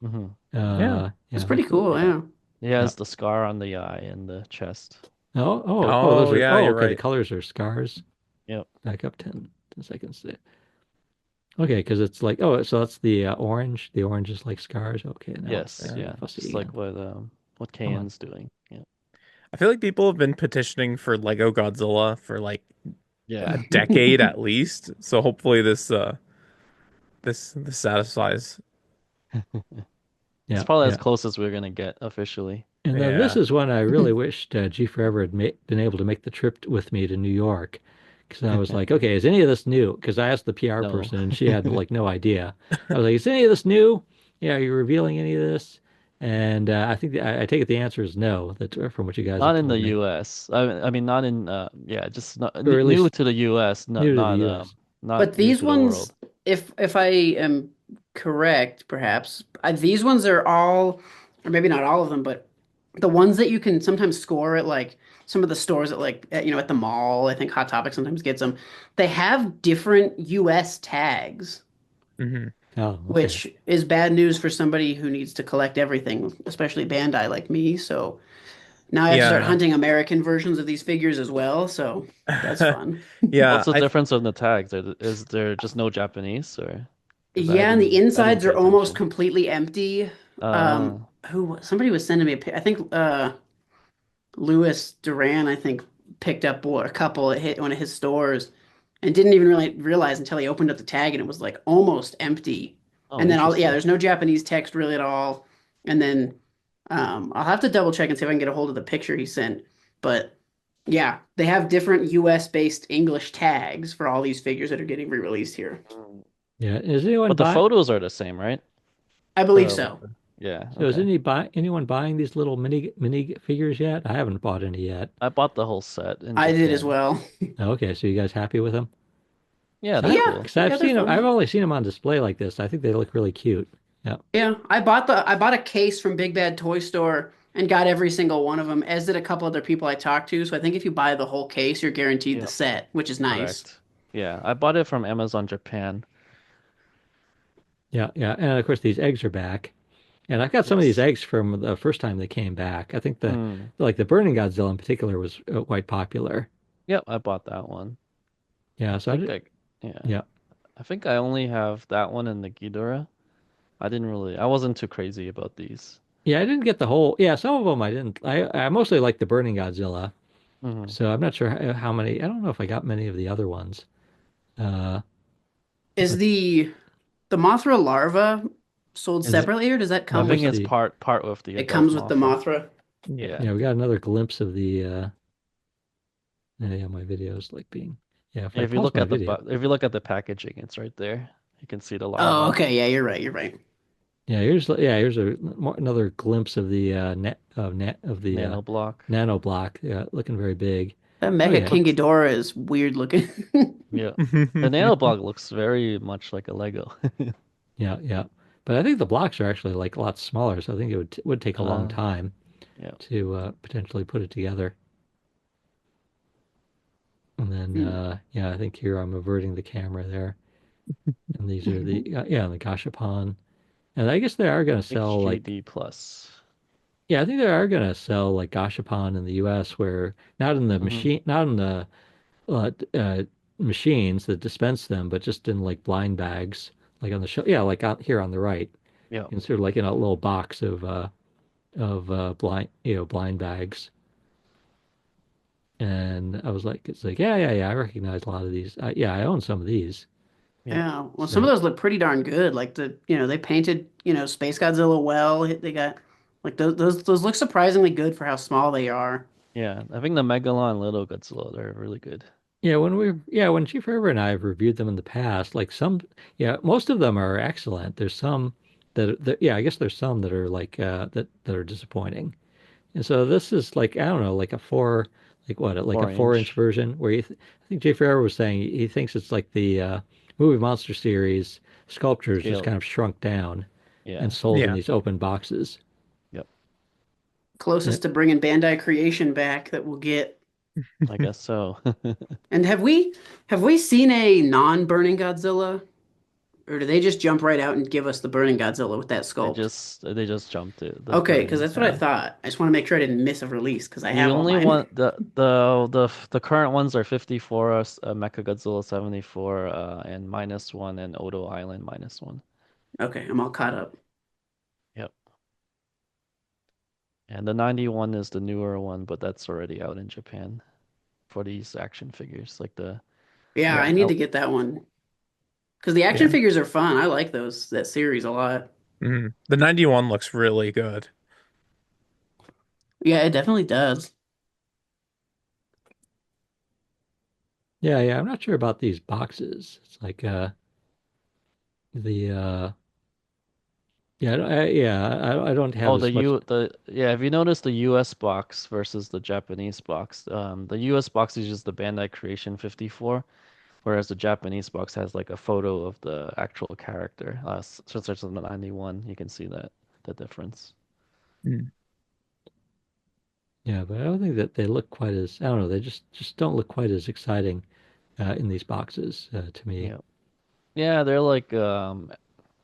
Hmm. Yeah. That's Yeah, pretty cool, yeah, yeah. It yeah. has the scar on the eye and the chest. Those Oh, are, yeah, you're okay, the right. colors are scars. Yep. Back up 10 seconds there. Okay, because it's like, so that's the orange. The orange is like scars. Okay, now it's Yes. Yeah. Yeah. fussy Just again. like what Come on. Kane's doing. Yeah. I feel like people have been petitioning for Lego Godzilla for like Yeah. a decade at least. So hopefully this satisfies. It's Yeah, probably as yeah. close as we're gonna get officially. And then this Yeah. is when I really wished GForever had been able to make the trip with me to New York. Because I was like, okay, is any of this new? Because I asked the PR No. person and she had like no idea. I was like, is any of this new? Yeah, are you revealing any of this? And I think I take it the answer is no. That's from what you guys have Not in the told me, US. I mean, not in yeah, just not or at new least to the US, new to the U.S. not But new these to the ones, world. if I am correct, perhaps these ones are all, or maybe not all of them, but the ones that you can sometimes score at like some of the stores at like at the mall. I think Hot Topic sometimes gets them. They have different U.S. tags, Hmm. Oh, okay. which is bad news for somebody who needs to collect everything, especially Bandai like me. So now I have to start Yeah. hunting American versions of these figures as well. So that's fun. Yeah, What's the difference in the tags? Is there just no Japanese or because Yeah, and the I didn't insides pay are almost attention. completely empty. Uh, Somebody was sending me I think Louis Duran, I think, picked up a couple at one of his stores and didn't even really realize until he opened up the tag and it was like almost empty. oh, And then interesting. there's no Japanese text really at all. And then I'll have to double check and see if I can get a hold of the picture he sent. But yeah, they have different US based English tags for all these figures that are getting re-released here. Mm. Yeah. Is anyone But the buy? photos are the same, right? I believe The so. yeah, So is okay. anyone buying these little mini figures yet? I haven't bought any yet. I bought the whole set in I did as Japan. well. Okay, so you guys happy with them? Yeah, they're Yeah, cool. Because I've yeah, they're seen them. I've fun. only seen them on display like this. I think they look really cute. Yeah. Yeah, I bought a case from Big Bad Toy Store and got every single one of them, as did a couple other people I talked to. So I think if you buy the whole case, you're guaranteed the Yeah, set, which is nice. correct. Yeah, I bought it from Amazon Japan. Yeah, yeah. And of course, these eggs are back. And I've got some of these Yes. eggs from the first time they came back. I think Hmm. like the Burning Godzilla in particular was quite popular. Yep, I bought that one. Yeah. I So think I yeah. yeah, I think I only have that one and the Ghidorah. I wasn't too crazy about these. yeah. I didn't get the whole. Yeah, some of them I didn't. I mostly like the Burning Godzilla. Hmm. So I'm not sure how many. I don't know if I got many of the other ones. Uh, Is but the Mothra larva sold is separately, or does that I no, come think just with it's the part with the it adult comes with the Mothra. Mothra? Yeah. Yeah. yeah. We got another glimpse of the yeah. My videos like being yeah. If I If you pause look my at video, if you look at the packaging, it's right there. You can see the Oh, larva. okay, yeah, you're right, you're right. here's another glimpse of the net of the Nano block. nano block. Yeah, looking very big. That Oh Mecha yeah, King Looks Ghidorah is weird looking. yeah. The nano block looks very much like a Lego. yeah, yeah. But I think the blocks are actually like a lot smaller, so I think it would take a long Uh time yeah. to potentially put it together. And then Hmm. yeah, I think here I'm averting the camera there. And these are the yeah, the Gashapon. And I guess they are going to sell like HGD plus. yeah, I think they are going to sell like Gashapon in the US where Hmm. not in the uh, uh, machines that dispense them, but just in like blind bags, like on the show. Yeah, like out here on the right, Yeah. and sort of like in a little box of blind bags. And I was like, it's like, yeah, yeah, yeah. I recognize a lot of these. Yeah, I own some of these. Yep. Yeah, well, some of So those look pretty darn good. Like they painted, Space Godzilla well. They got like those look surprisingly good for how small they are. Yeah, I think the Megalon and Little Godzilla, they're really good. when GForever and I have reviewed them in the past, like some, most of them are excellent. There's some that I guess there's some that are like that are disappointing. And so this is like I don't know, like a four, like what, like a 4 inch 4 inch version where I think Jay Farrow was saying he thinks it's like the movie monster series sculptures just scale. kind of shrunk down and Yeah. sold in Yeah. these open boxes. Yep. Yeah, Closest to bringing Bandai Creation back that we'll get. I guess so. And have we seen a non-burning Godzilla, or do they just jump right out and give us the burning Godzilla with that sculpt? They just jumped it, the Okay, because burning. that's what I thought. I just want to make sure I didn't miss a release because I The have all only mine. one the current ones are 54, Mechagodzilla 74, and -1, and Odo Island -1. Okay, I'm all caught up. Yep. And the 91 is the newer one, but that's already out in Japan for these action figures, like the Yeah, Yeah. I need to oh, get that one because the action Yeah. figures are fun. I like that series a lot. The 91 looks really good. Yeah, it definitely does. yeah. I'm not sure about these boxes. It's like the I don't have oh, as much. have you noticed the US box versus the Japanese box? The US box is just the Bandai Creation 54. Whereas the Japanese box has like a photo of the actual character. So there's the 91. You can see the difference. Mm. Yeah, but I don't think that they look quite as I don't know. They just don't look quite as exciting in these boxes to me. Yeah. Yeah, they're like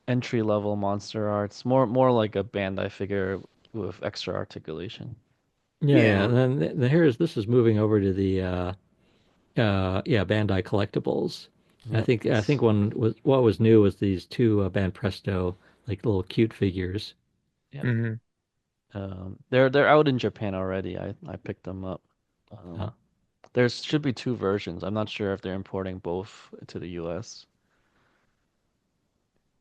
entry level monster arts. More like a Bandai figure with extra articulation. Yeah. Yeah, And then this is moving over to the Bandai collectibles. Yep, I think this one was what was new was these two Banpresto like little cute figures. yep. hmm They're out in Japan already. I picked them up. Uh, Um there should be two versions. I'm not sure if they're importing both to the US.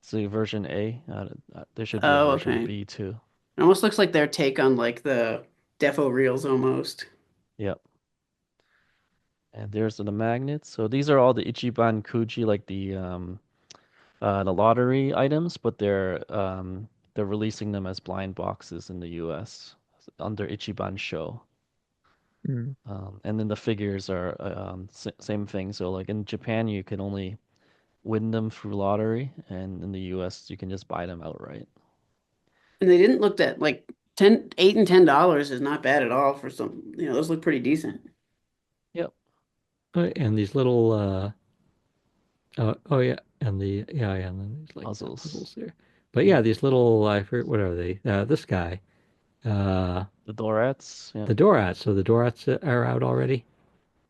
So version A, there should be a oh, version okay. B too. It almost looks like their take on like the Defo Reels almost. Yep. And there's the magnets. So these are all the Ichiban Kuji, like the lottery items, but they're releasing them as blind boxes in the US under Ichiban Show. mm And then the figures are same thing. So like in Japan, you can only win them through lottery, and in the US, you can just buy them outright. And they didn't look that like 8 and $10 is not bad at all for some, those look pretty decent. Yep. and these little oh yeah, and and then there's like the Puzzles. puzzles there. But Yeah. yeah, these little I forget what are they? This guy, uh, The Dorats. Yeah. the Dorats. So the Dorats are out already.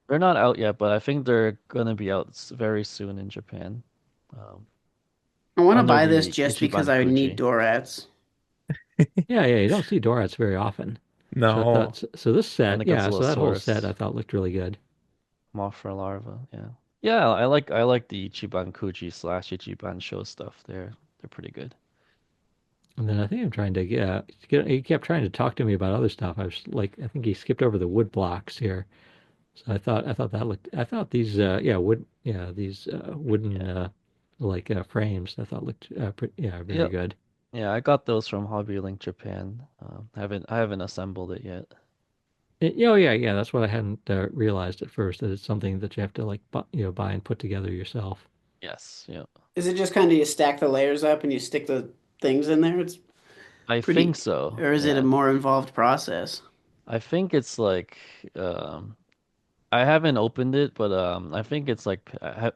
They're not out yet, but I think they're gonna be out very soon in Japan. Um, I want to under buy this the just because Ichiban I need Kuji. Dorats. Yeah, you don't see Dorats very often. So I No. thought so this And set, the yeah, so that whole set Godzillasaurus. I thought looked really good. Mothra larva. Yeah. Yeah, I like the Ichiban Kuji slash Ichiban show stuff. They're pretty good. And then I think I'm trying to he kept trying to talk to me about other stuff. I was like, I think he skipped over the wood blocks here. So I thought these these wooden Yeah. frames I thought looked very Yep. good. Yeah, I got those from Hobby Link Japan. I haven't assembled it yet. That's what I hadn't realized at first that it's something that you have to like buy and put together yourself. Yes, yep. Is it just kind of you stack the layers up and you stick the things in there? It's I think pretty, so. or is it a Yeah. more involved process? I think it's like I haven't opened it, but I think it's like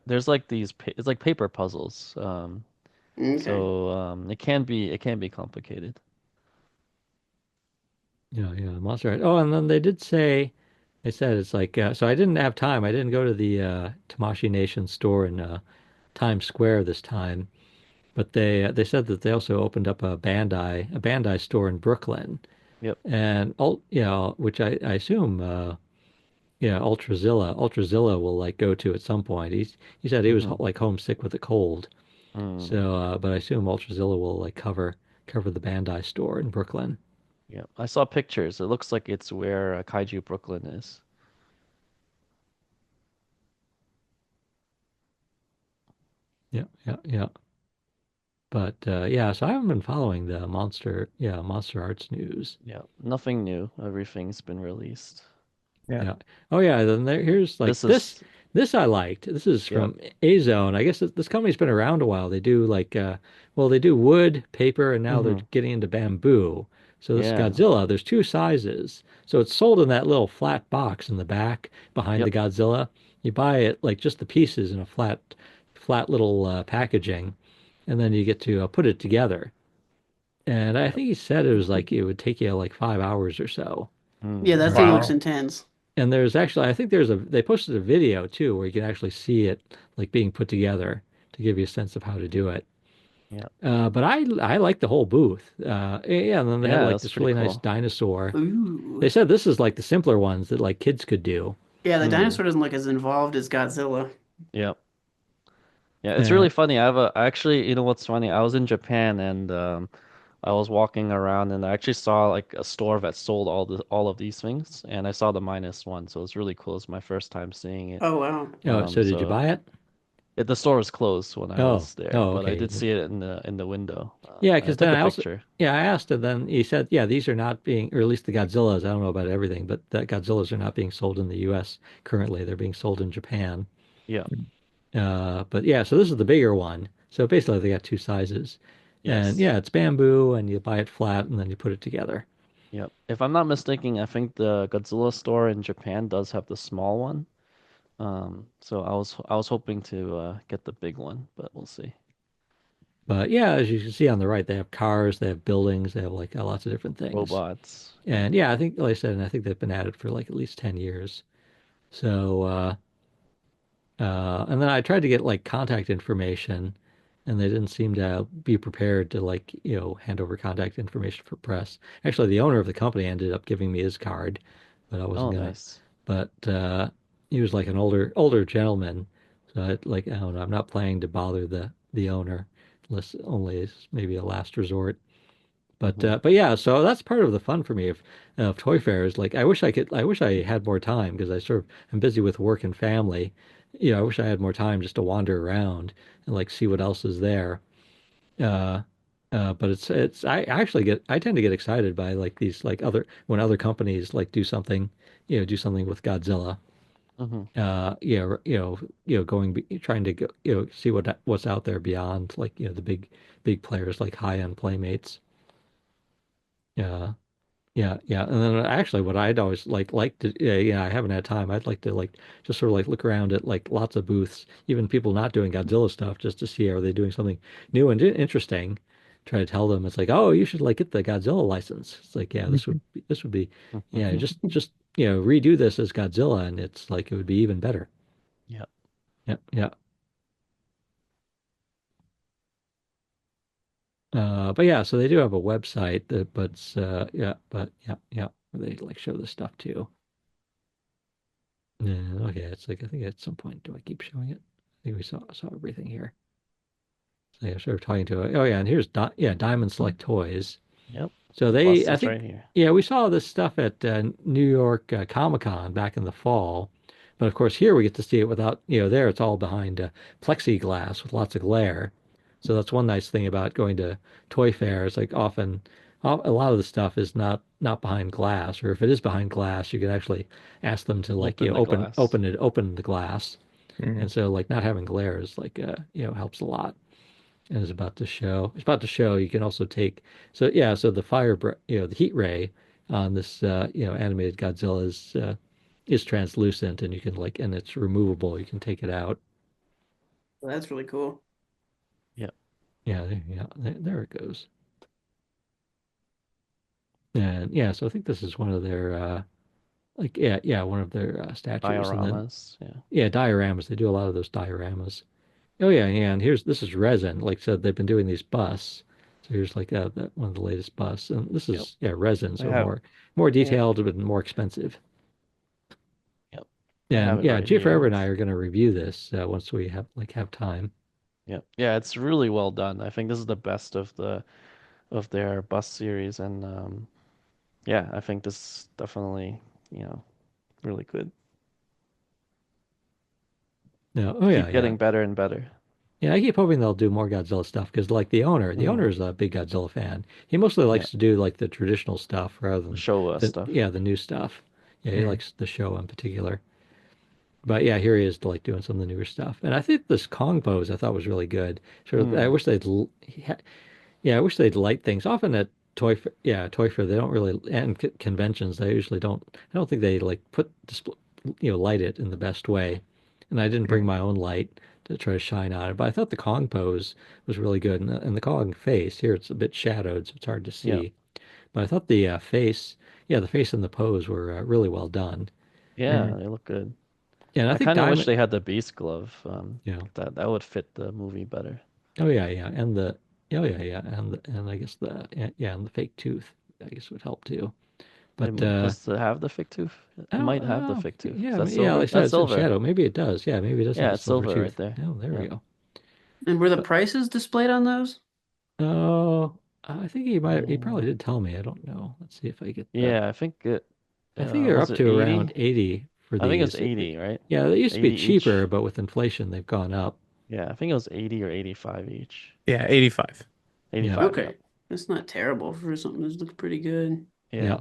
there's like it's like paper puzzles. Okay. So it can be complicated. Monster High. Oh, and then they said it's like so I didn't have time. I didn't go to the Tamashii Nation store in Times Square this time, but they said that they also opened up a Bandai store in Brooklyn, Yep. and all which I assume yeah, Ultrazilla will like go to at some point. He said he was Hmm. like homesick with a cold. Mm. So, but I assume Ultrazilla will like cover the Bandai store in Brooklyn. Yeah, I saw pictures. It looks like it's where Kaiju Brooklyn is. Yeah, yeah, yeah. But yeah, so I haven't been following the Monster Arts news. Yeah, nothing new. Everything's been released. Yeah. Yeah. Oh yeah. Then here's like This is, this I liked. This is yep. from A Zone. I guess this company's been around a while. They do like well, they do wood, paper, and now they're Hmm. getting into bamboo. So this Yeah. Godzilla, there's two sizes. So it's sold in that little flat box in the back behind the Yep. Godzilla. You buy it like just the pieces in a flat little packaging, and then you get to put it together. And I Yep. think he said it was like it would take you like 5 hours or so. Yeah, Mm. that thing looks Wow. intense. And there's actually, I think they posted a video too where you can actually see it like being put together to give you a sense of how to do it. Yep. But I like the whole booth. Yeah, and then they had Yeah, like that's this pretty really nice cool. dinosaur. Ooh. They said this is like the simpler ones that like kids could do. Yeah, the Mm. dinosaur doesn't look as involved as Godzilla. Yep. Yeah, it's Uh, really funny. I actually, you know what's funny? I was in Japan and I was walking around and I actually saw like a store that sold all of these things and I saw the minus one, so it's really cool. It's my first time seeing it. Oh wow. oh, so did you So buy it? the store was closed when I Oh, was there, oh, but I okay. did see it in the window. Yeah, And I because took then a I also, picture. yeah, I asked, and then he said, yeah, these are not being, or at least the Godzillas. I don't know about everything, but the Godzillas are not being sold in the U.S. currently. They're being sold in Japan. Yeah. But yeah, so this is the bigger one. So basically, they got two sizes, and Yes. yeah, it's bamboo, and you buy it flat, and then you put it together. Yep. If I'm not mistaken, I think the Godzilla store in Japan does have the small one. So I was hoping to get the big one, but we'll see. But yeah, as you can see on the right, they have cars, they have buildings, they have like lots of different things. Robots. Yeah. And yeah, I think, like I said, and I think they've been at it for like at least 10 years. So, and then I tried to get like contact information, and they didn't seem to be prepared to like, hand over contact information for press. Actually, the owner of the company ended up giving me his card, but I Oh, wasn't gonna. nice. But he was like an older gentleman, so I don't know. I'm not planning to bother the owner unless only as maybe a last resort. Hmm. But yeah, so that's part of the fun for me of Toy Fair is like I wish I had more time because I sort of am busy with work and family. I wish I had more time just to wander around and like see what else is there. Uh, but I tend to get excited by like these like other when other companies like do something with Godzilla. Hmm. Trying to go, see what's out there beyond like the big players like Hiya and Playmates. Yeah. Yeah, yeah, and then actually, what I'd always like to, yeah, I haven't had time. I'd like to like just sort of like look around at like lots of booths, even people not doing Godzilla stuff, just to see are they doing something new and interesting. Try to tell them it's like, oh, you should like get the Godzilla license. It's like, yeah, this would be, yeah, just redo this as Godzilla, and it's like it would be even better. Yep. Yeah, yeah. But yeah, so they do have a website that, but yeah, but yeah, yeah, where they like show this stuff too. Yeah, okay. It's like I think at some point, do I keep showing it? I think we saw everything here. So yeah, sort of talking to it. Oh yeah, and here's Diamond Select Toys. Yep. So I Buster's right think, here. yeah, we saw this stuff at New York Comic-Con back in the fall, but of course here we get to see it without, there it's all behind plexiglass with lots of glare. So that's one nice thing about going to toy fairs. Like often, a lot of the stuff is not behind glass, or if it is behind glass, you can actually ask them to like, Open the glass. open the glass, Mhm. and so like not having glare is like, helps a lot and is about to show you can also take so yeah so the heat ray on this animated Godzilla is translucent and you can like and it's removable, you can take it out. So that's really cool. Yep. There it goes. And yeah, so I think this is one of their one of their statues. And then Dioramas. Yeah. yeah, dioramas, they do a lot of those dioramas. Oh yeah, and this is resin. Like I said, they've been doing these busts. So here's like one of the latest busts, and this Yep. is resin, They so have more they have detailed but more expensive. yep. I And have it yeah, right here. GForever and I are going to review this once we have time. Yeah, yeah, it's really well done. I think this is the best of their bus series, and yeah, I think this is definitely, you know, really good. No, oh yeah, Keep yeah. getting better and better. Yeah, I keep hoping they'll do more Godzilla stuff because like the Hmm. owner is a big Godzilla fan. He mostly Yeah, likes to do like the traditional stuff rather the than Showa stuff. the new stuff. Yeah, he Mm. likes the show in particular. But yeah, here he is like doing some of the newer stuff. And I think this Kong pose I thought was really good. Sort of, I Mm. wish yeah, I wish they'd light things often at Toy Fair they don't really and conventions they usually don't. I don't think they like put display, light it in the best way. And I didn't bring Mm. my own light to try to shine on it, but I thought the Kong pose was really good, and the Kong face here it's a bit shadowed, so it's hard to Yeah, see. But I thought the face, yeah, the face and the pose were really well done. yeah, Mm. they look good. Yeah, and I I think kind of wish Diamond, they had the beast glove. you know, That would fit the movie better. oh yeah, yeah, and the oh yeah, yeah, and I guess yeah, and the fake tooth I guess would help too. But Does it have the fake tooth? It oh, might have the oh, fake tooth. Is yeah, that yeah, like I silver? said, That's it's in silver. shadow. Maybe it does. Yeah, maybe it does have Yeah, a it's silver silver right tooth. there. Oh, there we Yeah. go. And were the But prices displayed on those? oh, I think he probably Uh, did tell me. I don't know. Let's see if I get the. yeah, I think it I think they're was up it to around 80? 80 for I think it was these. 80, right? Yeah, they used to be 80 cheaper, each. but with inflation, they've gone up. Yeah, I think it was 80 or 85 each. Yeah, 85. Yeah, 85, Okay. yep. That's not terrible for something that looks pretty good. yeah, Yeah.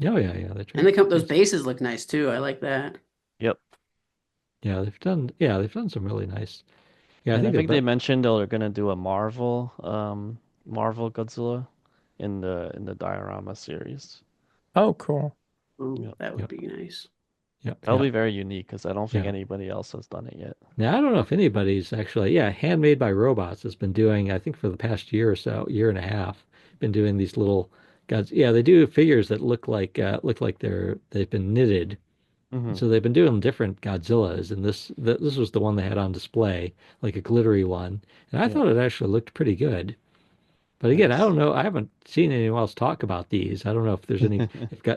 oh yeah, yeah. They And tried. those bases look nice too. I like that. Yep. Yeah, they've done some really nice. Yeah, I And I think they're think they but mentioned they're gonna do a Marvel Godzilla in the diorama series. Oh, cool. Oh, Yep. that would yep, be nice. yep, That'll yep. be very unique because I don't think Yeah. anybody else has done it yet. Now, I don't know if anybody's actually, yeah, handmade by robots has been doing, I think for the past year or so, year and a half, been doing these little gods. Yeah, they do figures that look like they've been knitted. And Hmm. so they've been doing different Godzillas, and this was the one they had on display, like a glittery one. And I Yeah. thought it actually looked pretty good. But again, I Nice. don't know. I haven't seen anyone else talk about these. I don't know if there's any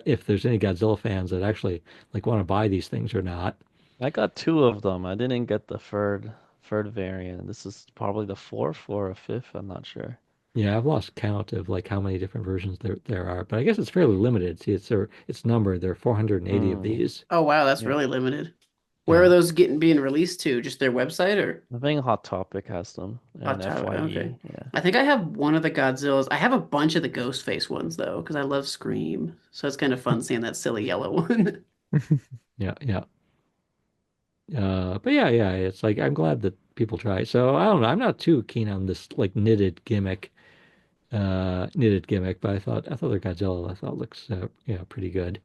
if there's any Godzilla fans that actually like want to buy these things or not. I got two of them. I didn't get the third variant. This is probably the fourth or a fifth. I'm not sure. Yeah, I've lost count of like how many different versions there are, but I guess it's fairly limited. See, it's numbered. There are 480 of Mm, these. Oh wow, that's yeah. really limited. Where are Yeah. those being released to? Just their website or I think Hot Topic has them Hot and Topic? Okay. FYE. Yeah. I think I have one of the Godzillas. I have a bunch of the Ghostface ones though, because I love Scream. So it's kind of fun seeing that silly yellow one. Yeah, yeah. But yeah, yeah, it's like I'm glad that people try. So I don't know. I'm not too keen on this like knitted gimmick, but I thought their Godzilla I thought looks pretty good.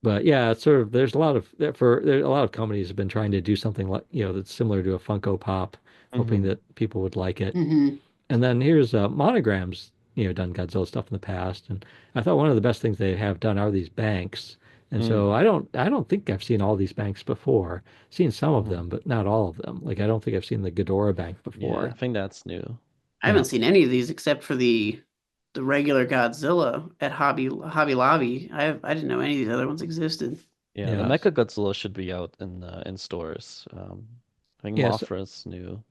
But yeah, it's sort of there's a lot of companies have been trying to do something like that's similar to a Funko Pop, hoping Hmm. that people would like it. Hmm. And then here's Monograms, done Godzilla stuff in the past, and I thought one of the best things they have done are these banks. And Mm, so I don't think I've seen all these banks before. Seen some of hmm. them, but not all of them. Like I don't think I've seen the Ghidorah bank Yeah, I before. think that's new. I Yeah. haven't seen any of these except for the regular Godzilla at Hobby Lobby. I didn't know any of these other ones existed. Yeah, the Yeah. Mecha Godzilla should be out in stores. I think Yes. Mothra's new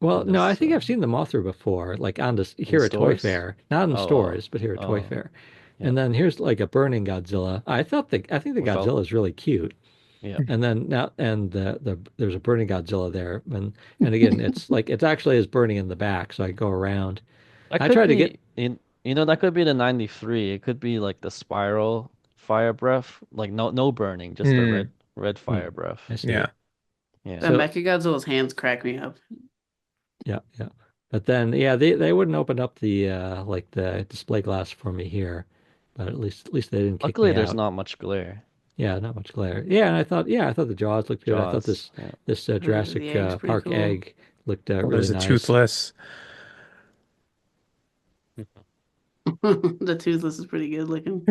Well, in no, I this think I've seen the Mothra before, like on this in here at Toy stores. Fair, not in Oh, oh, stores, but here at Toy oh, Fair. yeah. And then here's like a burning Godzilla. I think the Without, Godzilla is really cute. yeah. And then now and there's a burning Godzilla there, and again it's like it's actually is burning in the back, so I go around. That I could tried to get be that could be the 93. It could be like the spiral fire breath, like no burning, just the Mm. red hmm, fire breath. I see. Yeah. Yeah. That So Mechagodzilla's hands crack me up. yeah, yeah. But then yeah, they wouldn't open up the like the display glass for me here, but at least they didn't kick Luckily, me there's out. not much glare. Yeah, not much glare. Yeah, and I thought the jaws looked good. I thought Jaws. Yeah. this The Jurassic egg's pretty Park cool. egg looked Oh, really there's a nice. toothless. The Toothless is pretty good looking.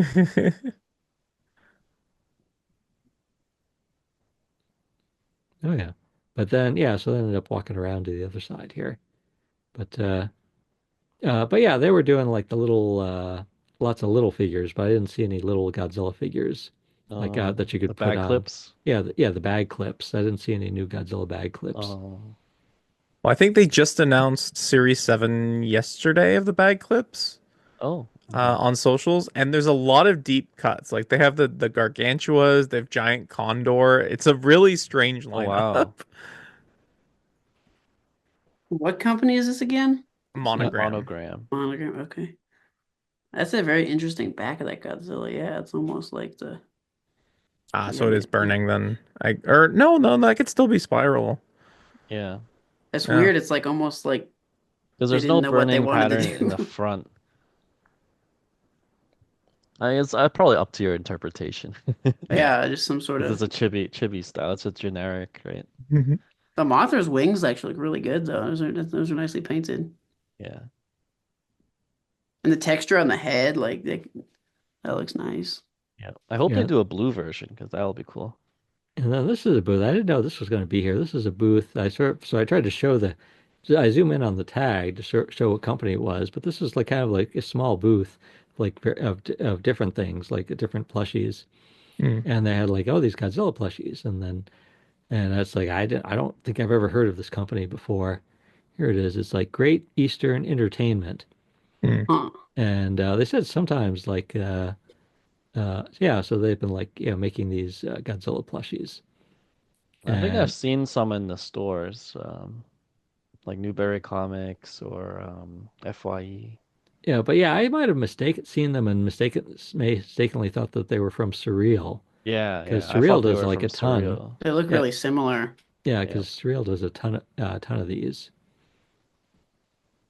Oh yeah. But then yeah, so I ended up walking around to the other side here. But but yeah, they were doing like the little lots of little figures, but I didn't see any little Godzilla figures. like that you The could put bag on. clips. Yeah, the bag clips. I didn't see any new Godzilla bag clips. Well, I think they just announced Series 7 yesterday of the bag clips Oh, okay. on socials, and there's a lot of deep cuts. Like they have the gargantuas, they have giant condor. It's a really strange Oh, lineup. wow. What company is this again? Yeah, Monogram. Monogram. Monogram. Okay. That's a very interesting back of that Godzilla. Yeah, it's almost like the Ah, yeah, so it is burning then. I or no, that could still be spiral. Yeah. it's Yeah. weird. It's like almost like Because they there's didn't no know what they burning wanted to pattern in the do. front. I mean, it's probably up to your interpretation. Yeah. Yeah, just some sort This of is a chibi style. It's a generic, right? Mhm. the Mothra's wings actually look really good though. Those are nicely painted. Yeah. And the texture on the head, that looks nice. Yeah. I hope they yeah. do a blue version because that'll be cool. And then this is a booth. I didn't know this was going to be here. This is a booth. So I tried to show the. I zoom in on the tag to show what company it was, but this is like kind of like a small booth, like of different things, like different plushies, Mm, and they had like these Godzilla plushies, and that's like I don't think I've ever heard of this company before. Here it is. It's like Great Eastern Entertainment, mm, Huh. and they said sometimes like yeah, so they've been like making these Godzilla plushies. I think I've And seen some in the stores, like Newberry Comics or FYE. yeah, but yeah, I might have seen them and mistakenly thought that they were from Surreal Yeah, because yeah. I thought Surreal they does were like from a ton. Surreal. They look Yeah, really similar. yeah, Yeah. because Surreal does a ton of these.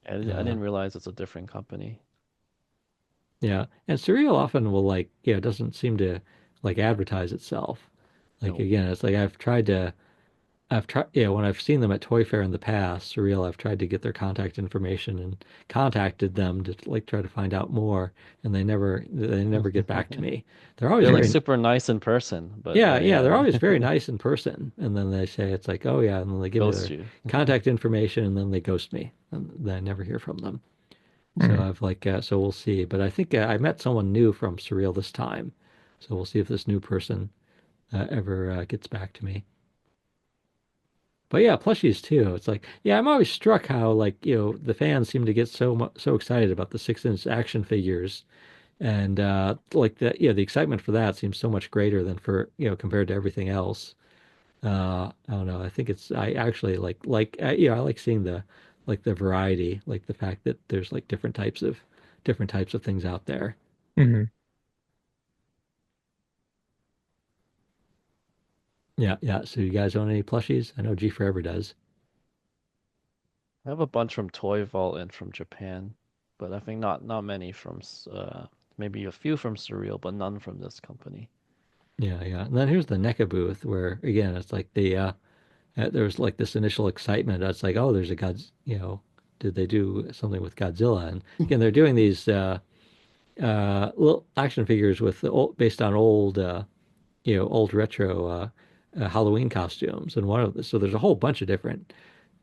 I Uh, didn't realize it's a different company. yeah, and Surreal often will like doesn't seem to like advertise itself. Like No. again, it's like I've tried, when I've seen them at Toy Fair in the past, Surreal, I've tried to get their contact information and contacted them to like try to find out more, and they never get back to me. They're always They're like very, super nice in person, but yeah, yeah, they're then always very nice in person, and then they say it's like, oh yeah, and then they give me ghost their you. contact information, and then they ghost me, and then I never hear from them. So mm. I've like, so we'll see. But I think I met someone new from Surreal this time, so we'll see if this new person ever gets back to me. But yeah, plushies too. It's like, yeah, I'm always struck how like, the fans seem to get so excited about the 6-inch action figures. And like that, the excitement for that seems so much greater than for, compared to everything else. I don't know. I think I actually I like seeing the variety, like the fact that there's like different types of things out there. Mhm. Yeah, yeah. So you guys own any plushies? I know GForever does. I have a bunch from Toy Vault and from Japan, but I think not many from maybe a few from Surreal, but none from this company. Yeah, yeah. And then here's the NECA booth where again it's like there's like this initial excitement. It's like, oh, there's a did they do something with Godzilla? And again, they're doing these little action figures based on old retro Halloween costumes. And so there's a whole bunch of different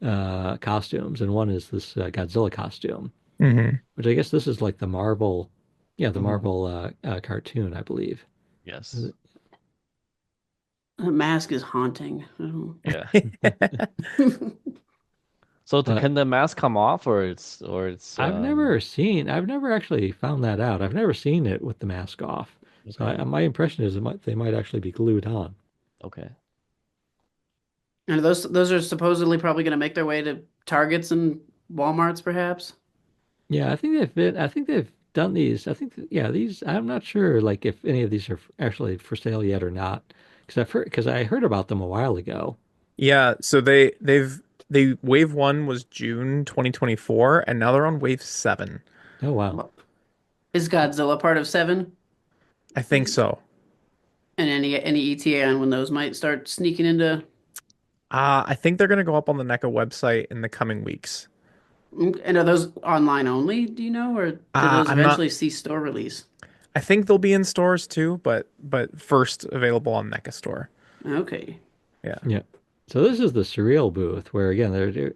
costumes, and one is this Godzilla costume, Mhm. which I guess this is like the Hmm. Marvel cartoon, I believe. Yes. The mask is haunting. I don't Yeah. know. So But can the mask come off or it's I've never actually found that out. I've never seen it with the mask off. So okay. my impression is they might actually be glued on. Okay. And those are supposedly probably going to make their way to Targets and Walmarts, perhaps. Yeah, I think they've done these. I think, yeah, these, I'm not sure like if any of these are actually for sale yet or not. Because I heard about them a while ago. Yeah, so they wave 1 was June 2024 and now they're on wave 7. Oh, wow. Well, is Godzilla part of Seven? I think so. And any ETA on when those might start sneaking into? I think they're going to go up on the NECA website in the coming weeks. And are those online only? Do you know, or do those I'm not eventually see store release? I think they'll be in stores too, but first available on NECA store. Okay. Yeah. Yeah. So this is the Surreal booth where again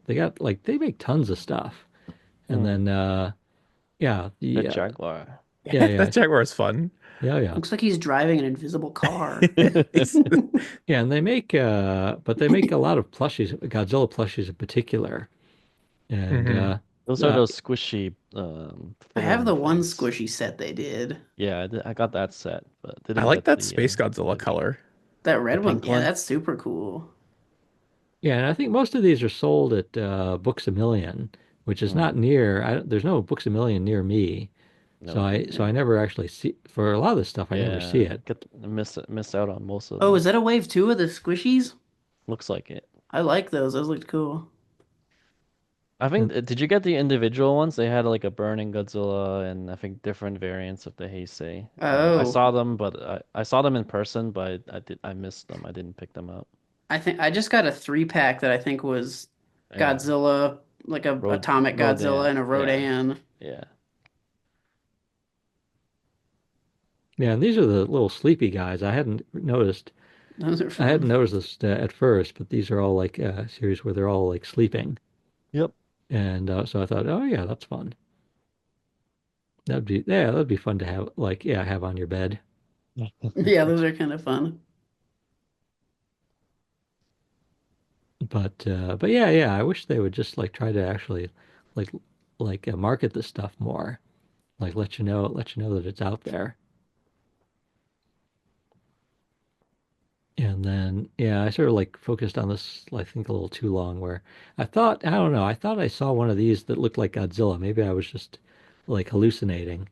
they got like they make tons of stuff. And Hmm. then The yeah, Jaguar. Yeah, yeah, That Jaguar is fun. yeah, yeah. Looks like he's driving an invisible car. It's, Yeah, and they make but they make a lot of plushies, Godzilla plushies in particular. And hmm Those are uh those squishy I have foam the one things. squishy set they did. Yeah, I got that set, but I didn't like get that the Space Godzilla individual. color. That The red one, pink yeah, one? that's super cool. yeah, and I think most of these are sold at Books a Million, which is not Hmm. near there's no Books a Million near me. So No. I Okay. never actually see for a lot of this stuff I never see Yeah, it. get miss out on most of Oh, them. is that a wave two of the squishies? Looks like it. I like those. Those looked cool. I think And did you get the individual ones? They had like a burning Godzilla and I think different variants of the Heisei. I Oh, saw them, but I saw them in person, but I missed them. I didn't pick them up. I think I just got a three pack that I think was Yeah, Godzilla, like a atomic Godzilla Rodan. and a Yeah, Rodan. yeah. yeah, and these are the little sleepy guys. Those are I hadn't fun. noticed this at first, but these are all like a series where they're all like sleeping. Yep. And so I thought, oh yeah, that's fun. That'd be fun to have like yeah, have on your bed. Yeah, those are kind of fun. But yeah, yeah, I wish they would just like try to actually like market this stuff more. Like let you know that it's out there. And then yeah, I sort of like focused on this I think a little too long where I don't know, I thought I saw one of these that looked like Godzilla. Maybe I was just like hallucinating.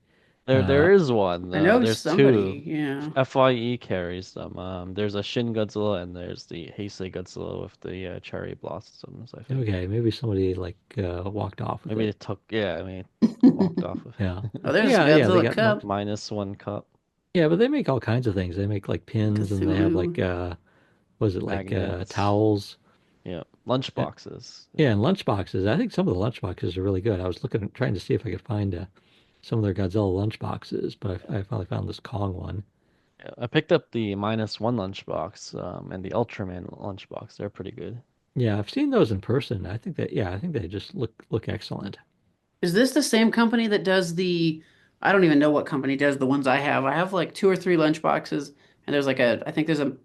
There Uh is one. I know There's two. somebody, yeah. FYE carries them. There's a Shin Godzilla and there's the Heisei Godzilla with the cherry blossoms, I think. okay, maybe somebody like walked off with Maybe it. they took, yeah, I mean, walked off with Yeah. Oh, there's Yeah, yeah, they Godzilla got Cup, minus one cup yeah, but they make all kinds of things. They make like pins and they have like Cthulhu. was it like magnets. towels? Yeah, lunch Uh, boxes. Yeah, and lunch boxes. I think some of the lunch boxes are really good. I was looking trying to see if I could find some of their Godzilla lunch boxes, but I finally found this Kong one. Yeah, I picked up the minus one lunchbox, and the Ultraman lunchbox. They're pretty good. Yeah, I've seen those in person. I think that yeah, I think they just look excellent. Is this the same company that does the, I don't even know what company does the ones I have. I have like two or three lunch boxes, and there's like a, I think there's a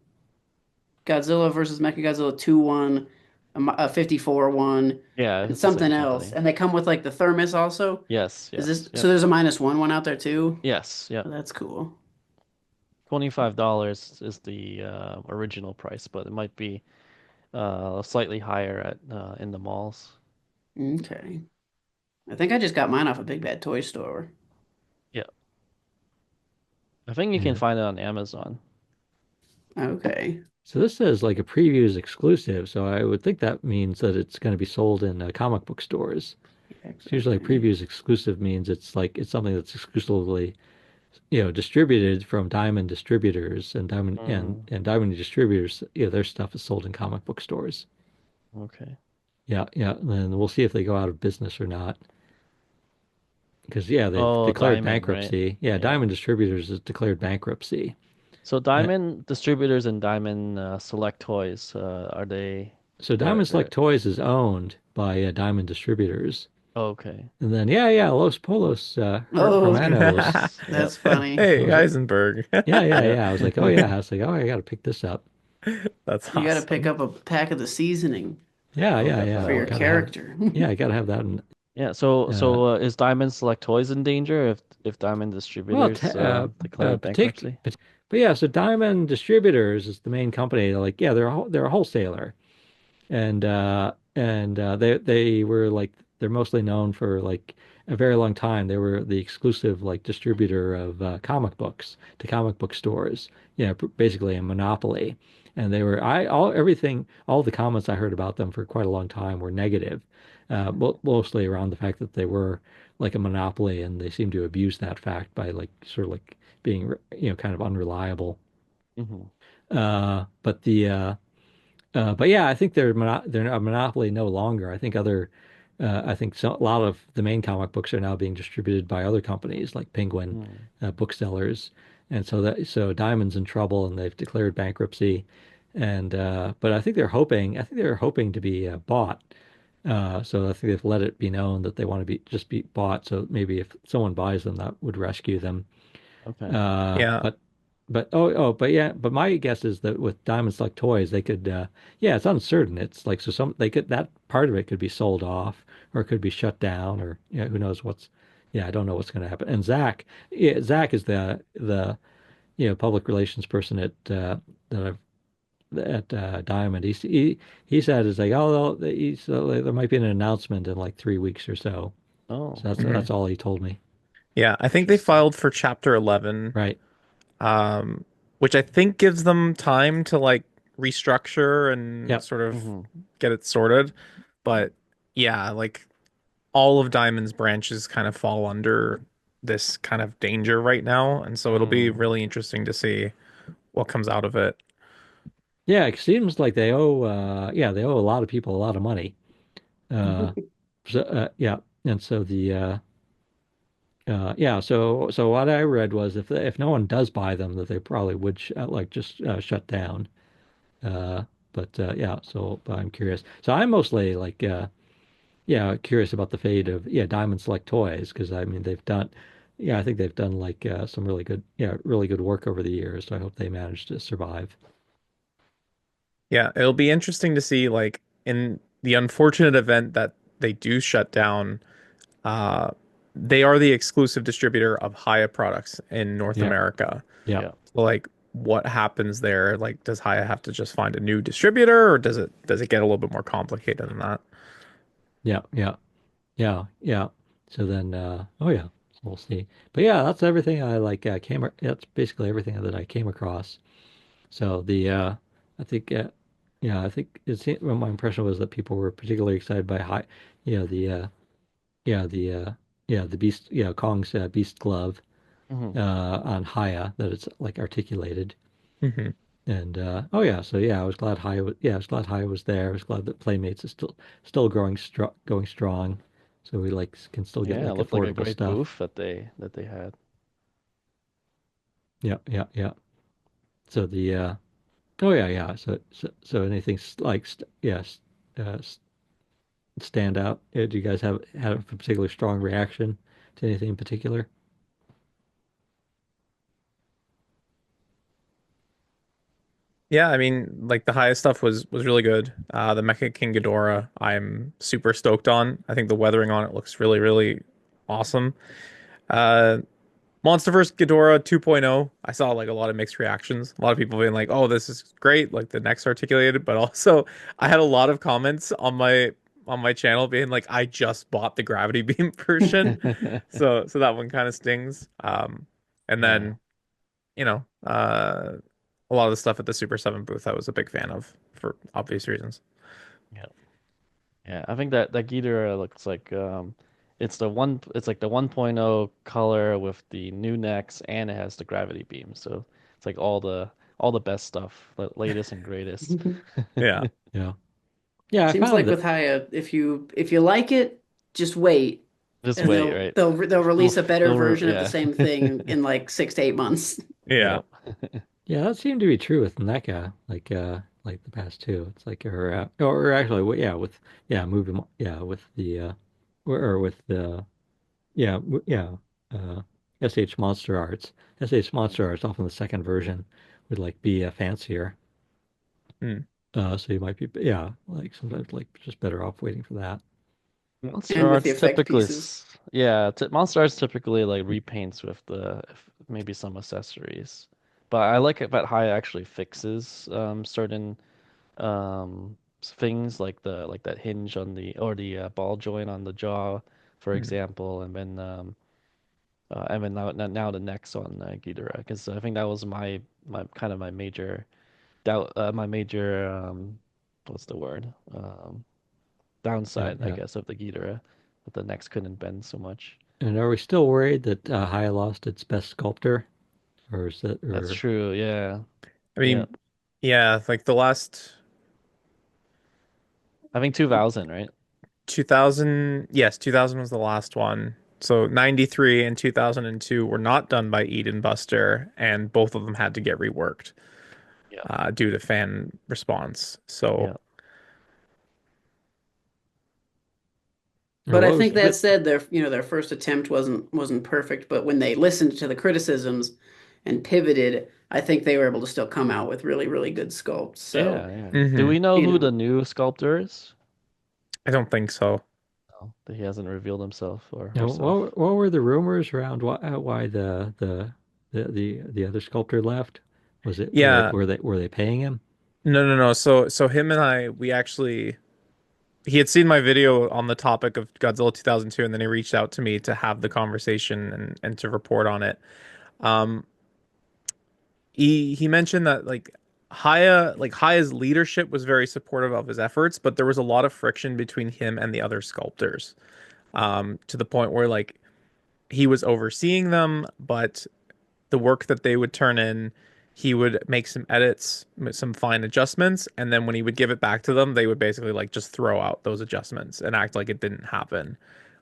Godzilla versus Mechagodzilla 2 one, a 54 one, Yeah, and it's the same something else. company. And they come with like the thermos also. Yes, Is this, yes, so yep, there's a minus one out there too? yes, yep. Oh, that's cool. $25 is the original price, but it might be slightly higher at in the malls. Okay. I think I just got mine off a Big Bad Toy Store. Yeah, I think you can Yeah. find it on Amazon. Okay. So this says like a previews exclusive, so I would think that means that it's going to be sold in comic book stores. EX, So usually like okay. previews exclusive means it's like it's something that's exclusively distributed from Diamond distributors and Mm, Diamond distributors, their stuff is sold in comic book stores. okay. Yeah, yeah. And then we'll see if they go out of business or not. Because yeah, they've Oh, declared Diamond, right? bankruptcy. Yeah, Yeah. Diamond Distributors has declared bankruptcy. So Uh, Diamond Distributors and Diamond Select Toys, are they so they're Diamond Select Toys is owned by Diamond Distributors. okay. And then yeah, yeah, Los Polos Oh, Hermanos. Yes. Yep. that's funny. I Hey, was like, Heisenberg. yeah, yeah, Yep. yeah. I was like, oh yeah. I was like, oh, I got to pick this up. That's You got to pick awesome. up a pack of the seasoning Yeah, Oh, yeah, yeah. for your definitely. Gotta have. character. Yeah, I gotta have that. In, Yeah, so uh, is Diamond Select Toys in danger if Diamond well, Distributors declare partic bankruptcy? but yeah. So Diamond Distributors is the main company. They're like, yeah, they're a wholesaler, and they were like they're mostly known for like a very long time. They were the exclusive like distributor of comic books to comic book stores. Yeah, basically a monopoly. And they were I all everything all the comments I heard about them for quite a long time were negative, mostly around the fact that they were like a monopoly and they seemed to abuse that fact by like sort of like being kind of unreliable. Hmm. But the but yeah, I think they're a monopoly no longer. I think a lot of the main comic books are now being distributed by other companies like Penguin Hmm. booksellers, and so Diamond's in trouble and they've declared bankruptcy, and but I think they're hoping to be bought So I think they've let it be known that they want to be just be bought. So maybe if someone buys them, that would rescue them. Okay. Uh, Yeah. but but yeah, but my guess is that with Diamond Select Toys, they could yeah, it's uncertain. It's like so some they could that part of it could be sold off or it could be shut down or yeah, who knows what's yeah, I don't know what's going to happen. And Zach is the public relations person that I've at Diamond. He said it's like oh there might be an announcement in like 3 weeks or so. Oh, So Mhm. that's all he told me. Yeah, I think they interesting. filed for Chapter 11, Right. um, which I think gives them time to like restructure and Yep. sort of Hmm. get it sorted. But yeah, like all of Diamond's branches kind of fall under this kind of danger right now, and so it'll be Mm. really interesting to see what comes out of it. Yeah, it seems like they owe yeah, they owe a lot of people a lot of money. Uh yeah, and so the yeah, so what I read was if no one does buy them that they probably would like just shut down. Uh but yeah, so but I'm curious. So I'm mostly like yeah, curious about the fate of yeah, Diamond Select Toys because I mean they've done yeah, I think they've done like some really good yeah, really good work over the years. So I hope they manage to survive. Yeah, it'll be interesting to see like in the unfortunate event that they do shut down. Uh, they are the exclusive distributor of Hiya products in North Yeah. America. Yeah. Yeah. So, like, what happens there? Like, does Hiya have to just find a new distributor, or does it get a little bit more complicated than that? Yeah. Yeah. Yeah, yeah. So then, oh yeah, so we'll see. But yeah, that's everything I like that's basically everything that I came across. So I think, yeah, I think well, my impression was that people were particularly excited by you know, the, yeah, the, yeah, the Beast, yeah, Kong's Beast Glove, Hmm. on Hiya, that it's like articulated. Hmm. And oh yeah, so yeah, I was glad Hiya was there. I was glad that Playmates is still going strong. So we like can still get Yeah, it like looked like a affordable great stuff. booth that they had. Yeah, yeah, yeah. So the oh yeah, yeah. So anything yes, stand out? Do you guys have had a particularly strong reaction to anything in particular? Yeah, I mean, like the Hiya stuff was really good. The Mecha King Ghidorah, I'm super stoked on. I think the weathering on it looks really, really awesome. Uh, Monsterverse Ghidorah 2.0, I saw like a lot of mixed reactions. A lot of people being like, "Oh, this is great!" Like the next articulated, but also I had a lot of comments on my channel being like, "I just bought the gravity beam version," so that one kind of stings. And Yeah. then you know, a lot of the stuff at the Super 7 booth I was a big fan of for obvious reasons. Yeah. Yeah, I think that Ghidorah looks like it's like the 1.0 color with the new necks and it has the gravity beam. So it's like all the best stuff, the latest and greatest. Yeah, Yeah, yeah. I Seems found like that with Hiya, if you like it, just wait, Just and wait, they'll right? they'll they'll release a better version of the Yeah. same thing in like 6 to 8 months. yeah, Yep. yeah, that seemed to be true with NECA, like the past two. It's like or actually yeah with yeah moving yeah with the or with the yeah yeah SH Monster Arts. SH Monster Arts often the second version would like be fancier. mm, So you might be yeah like sometimes like just better off waiting for that. Monster And with the Arts effect typically, pieces. yeah, t Monster Arts typically like repaints with maybe some accessories. But I like it that High actually fixes certain things like that hinge on the or the ball joint on the jaw, for mm. example, and then now the necks on Ghidorah because I think that was my kind of my major doubt my major what's the word Yeah, downside I yeah. guess of the Ghidorah that the necks couldn't bend so much. And are we still worried that Haya lost its best sculptor, or is it That's or true. Yeah. I Yeah. mean, yeah, like the last I think 2000, right? 2000, yes, 2000 was the last one. So 93 and 2002 were not done by Eden Buster, and both of them had to get reworked Yeah. due to fan response. So Yeah. Or But I what think was that what? said, their first attempt wasn't perfect, but when they listened to the criticisms and pivoted, I think they were able to still come out with really, really good sculpts. So, Yeah, yeah. Do Hmm. we know you who know, the new sculptor is? I don't think so. No, that he hasn't revealed himself or You know, herself. what were the rumors around why the other sculptor left? Was it like Yeah, were they paying him? no. So him and I, we actually he had seen my video on the topic of Godzilla 2002, and then he reached out to me to have the conversation and to report on it. Um, he mentioned that Haya's leadership was very supportive of his efforts, but there was a lot of friction between him and the other sculptors. To the point where like he was overseeing them, but the work that they would turn in, he would make some edits, some fine adjustments, and then when he would give it back to them, they would basically like just throw out those adjustments and act like it didn't happen.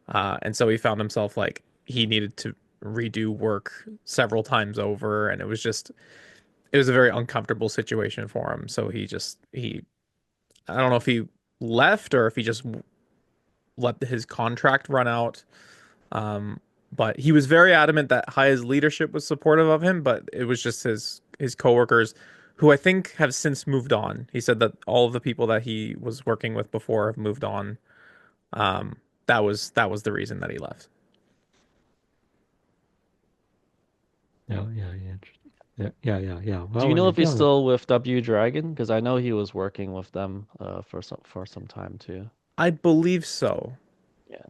And so he found himself like he needed to redo work several times over, and it was a very uncomfortable situation for him. So he I don't know if he left or if he just let his contract run out. Um, but he was very adamant that Haya's leadership was supportive of him, but it was just his coworkers who I think have since moved on. He said that all of the people that he was working with before have moved on. Um, that was the reason that he left. Yeah, interesting. Yeah. Do Well, you when know you're if he's dealing with still with W Dragon? Because I know he was working with them for some time too. I believe so. Yeah.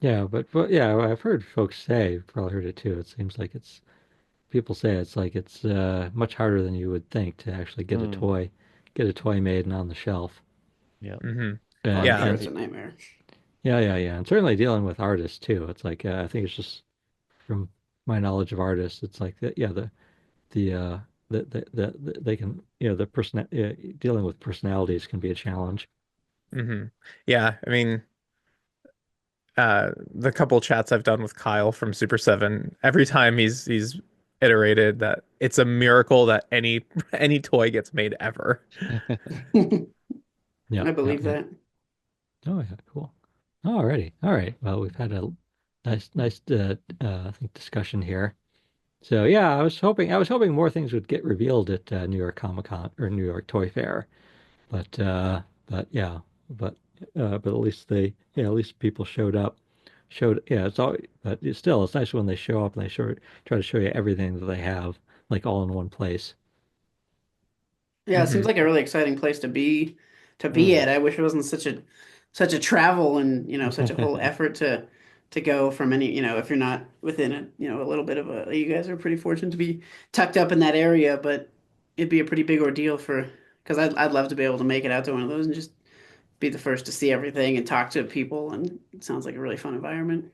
but yeah, I've heard folks say, you've probably heard it too. It seems like it's people say it's like it's much harder than you would think to actually Mm. get a toy made and on the shelf. Yeah. Hmm. oh, I'm Yeah. sure And it's a nightmare. and certainly dealing with artists too. It's like I think it's just from my knowledge of artists, it's like the they can the person dealing with personalities can be a challenge. Hmm. Yeah. I mean, the couple chats I've done with Kyle from Super 7, every time he's iterated that it's a miracle that any any toy gets made ever. Yeah, I believe that. Oh yeah, cool. Alrighty, all right. Well, we've had a nice I think discussion here. So yeah, I was hoping more things would get revealed at New York Comic Con or New York Toy Fair, but yeah, but but at least at least people showed up. Showed yeah, it's all but still it's nice when they show up and they try to show you everything that they have like all in one place. Yeah, it seems Hmm. like a really exciting place to be Mm. at. I wish it wasn't such a travel and, such a whole effort to go from any, if you're not within a little bit of a, you guys are pretty fortunate to be tucked up in that area, but it'd be a pretty big ordeal because I'd love to be able to make it out to one of those and just be the first to see everything and talk to people, and it sounds like a really fun environment.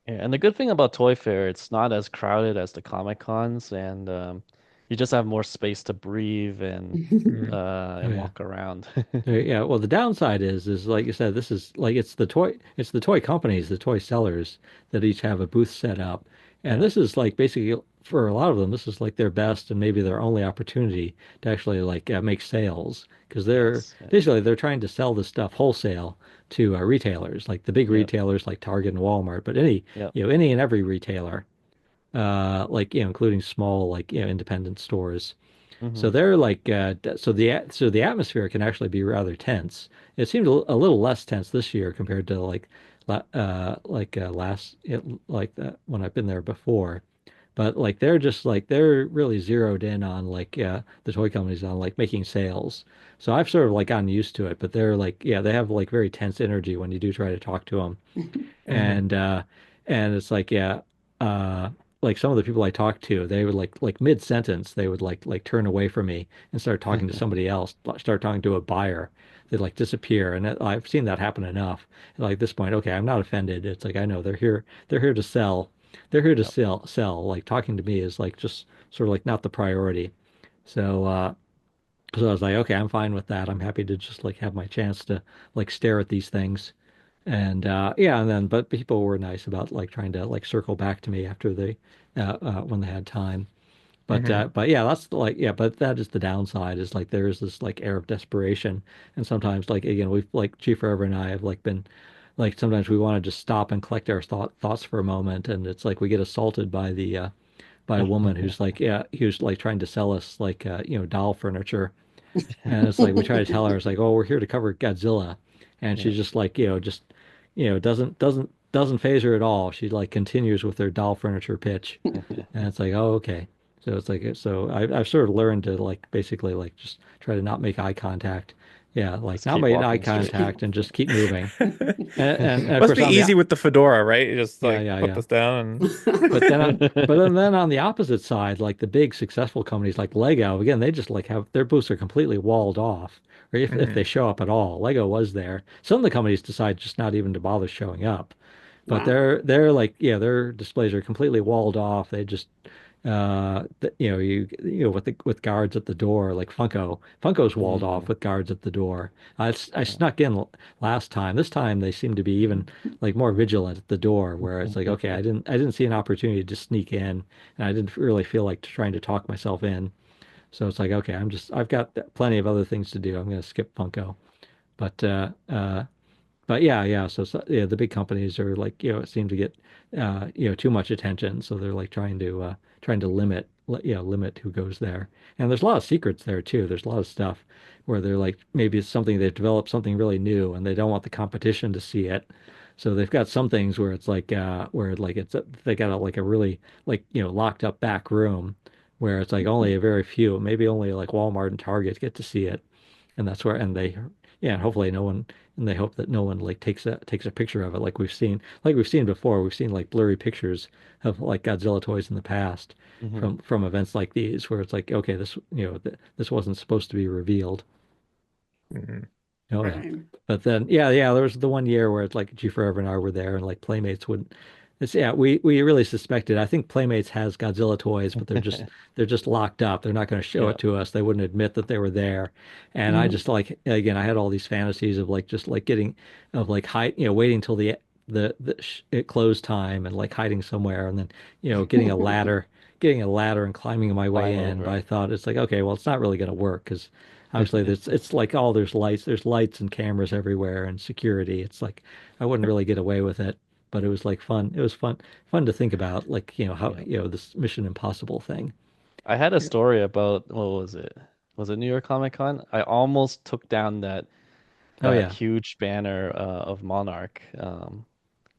Yeah, and the good thing about Toy Fair, it's not as crowded as the Comic Cons, and you just have more space to breathe Hmm. Oh and yeah. walk around. Yeah, well, the downside is like you said, this is like it's the toy companies, the toy sellers that each have a booth set up, and Yeah. this is like basically for a lot of them, this is like their best and maybe their only opportunity to actually like make sales because Yes. Yeah. they're trying to sell this stuff wholesale to retailers, like the big Yep. retailers like Target and Walmart, but Yep. any and every retailer, like including small like independent stores. So Hmm. they're like so the atmosphere can actually be rather tense. It seemed a little less tense this year compared to last when I've been there before. But like they're really zeroed in on like the toy companies on like making sales. So I've sort of like gotten used to it, but they're like they have like very tense energy when you do try to talk to them Hmm. and it's like uh like some of the people I talked to they would like mid sentence they would like turn away from me and start talking to somebody else, start talking to a buyer. They'd like disappear, and I've seen that happen enough. And like at this point, okay, I'm not offended. It's like I know they're here to sell, Yep. sell. Like talking to me is like just sort of like not the priority. So so I was like, okay, I'm fine with that. I'm happy to just like have my chance to like stare at these things. And and then but people were nice about like trying to like circle back to me after they when they had time. Hmm. But yeah, that's like yeah, but that is the downside is like there is this like air of desperation, and sometimes like again we've like GForever and I have like been like sometimes we want to just stop and collect our thoughts for a moment, and it's like we get assaulted by a woman who's like yeah who's like trying to sell us like doll furniture, and it's like we try to tell her it's like oh we're here to cover Godzilla, and Yeah. she's just like just doesn't phase her at all. She like continues with her doll furniture pitch. And it's like, oh, okay. So it's like, so I've sort of learned to like basically like just try to not make eye contact. Yeah, like Just not keep make eye walking straight. contact and just keep moving. And of Must course be on the easy with the fedora, right? You just yeah, like yeah, put yeah. this down But then on the opposite side, like the big successful companies like Lego, again, they just like have their booths are completely walled off, or if and they show up at all. Lego was there. Some of the companies decide just not even to bother showing up. But Wow. they're like yeah, their displays are completely walled off. They just with guards at the door like Funko's walled off Mm. with guards at the door. I Yeah. snuck in last time. This time they seem to be even like more vigilant at the door where it's like okay, I didn't see an opportunity to sneak in and I didn't really feel like trying to talk myself in. So it's like okay, I've got plenty of other things to do. I'm going to skip Funko. But but yeah, yeah. So yeah, the big companies are like, seem to get, too much attention. So they're like trying to limit who goes there. And there's a lot of secrets there too. There's a lot of stuff where they're like, maybe it's something they've developed something really new and they don't want the competition to see it. So they've got some things where it's like, where like they got like a really like, locked up back room where it's like only a very few, maybe only like Walmart and Target get to see it. And that's where, and they, yeah, and hopefully no one and they hope that no one like takes a picture of it like we've seen before. We've seen like blurry pictures of like Godzilla toys in the past Hmm. from events like these where it's like okay this this wasn't supposed to be revealed. Mhm. Oh yeah. Right. But then yeah, there was the one year where it's like GForever and I were there and like Playmates wouldn't it's yeah, we really suspected. I think Playmates has Godzilla toys, but they're just locked up. They're not going to show Yeah. it to us. They wouldn't admit that they were there. And I just like again, I had all these fantasies of like just like getting of like hide, waiting till it close time and like hiding somewhere and then, getting a ladder and climbing my way Climb in. But over. I thought it's like, okay, well, it's not really going to work because obviously it's like all there's lights and cameras everywhere and security. It's like I wouldn't really get away with it, but it was like fun. It was fun to think about, like, how, Yeah. this Mission Impossible thing. I had a Yeah. story about what was it? Was it New York Comic Con? I almost took down Oh that yeah. huge banner of Monarch.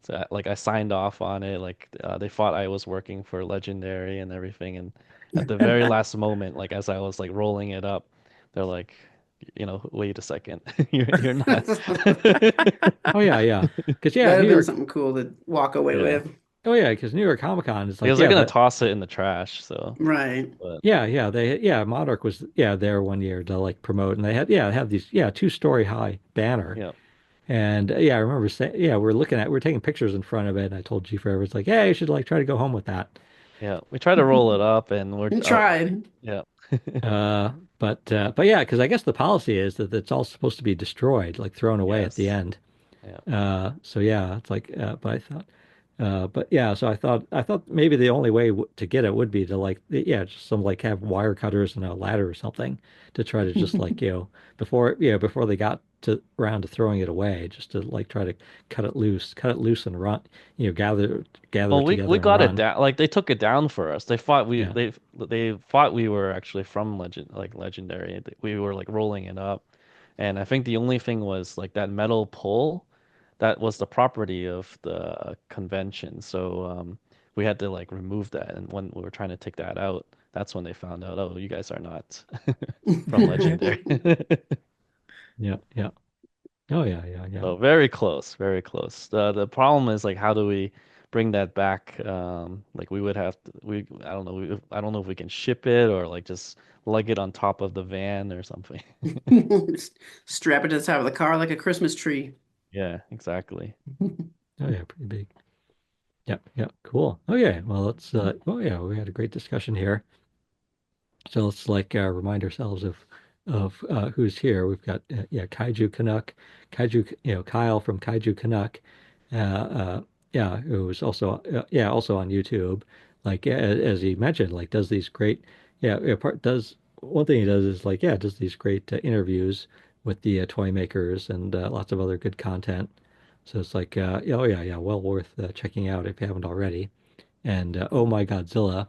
So like I signed off on it. Like they thought I was working for Legendary and everything. And at the very last moment, like as I was like rolling it up, they're like, wait a second, you're not. Oh yeah, yeah. Because yeah, That'd New have been York. something cool to walk away Yeah, with. Oh yeah, because New York Comic Con is like because they're yeah, gonna that toss it in the trash. So, Right. but yeah Monarch was there one year to like promote, and they had these 2-story high banner. yeah, And yeah, I remember saying, yeah, we're taking pictures in front of it. And I told G Forever, it's like, yeah, you should like try to go home with that. yeah, we try to roll it up, and we're And tried. yeah, Uh, but yeah, because I guess the policy is that it's all supposed to be destroyed, like thrown away at the yes, end. yeah. So yeah, it's like, but I thought, but yeah, so I thought maybe the only way to get it would be to like, yeah, just some like have wire cutters and a ladder or something to try to just like, before they got to around to throwing it away, just to like try to cut it loose and run, gather Well, it we together and got it run. down. Like they took it down for us. They thought Yeah. they thought we were actually from Legendary. We were like rolling it up, and I think the only thing was like that metal pole that was the property of the convention. So we had to like remove that. And when we were trying to take that out, that's when they found out, oh, you guys are not from Legendary. Yeah. Yeah. Oh yeah. Yeah. Yeah. So very close, very close. The problem is like how do we bring that back? Like we would have to, I don't know, I don't know if we can ship it or like just lug it on top of the van or something. Strap it to the top of the car like a Christmas tree. Yeah, exactly. Oh yeah, pretty big. Yep, yep, cool. Okay, well let's oh yeah, we had a great discussion here. So let's like remind ourselves of who's here. We've got Kaiju Canuck, Kyle from Kaiju Canuck, uh, yeah, who's also also on YouTube. like as he mentioned, like does these great, part does one thing he does is like, does these great interviews with the toy makers and lots of other good content. So it's like, oh yeah, yeah, well worth checking out if you haven't already. And Oh My Godzilla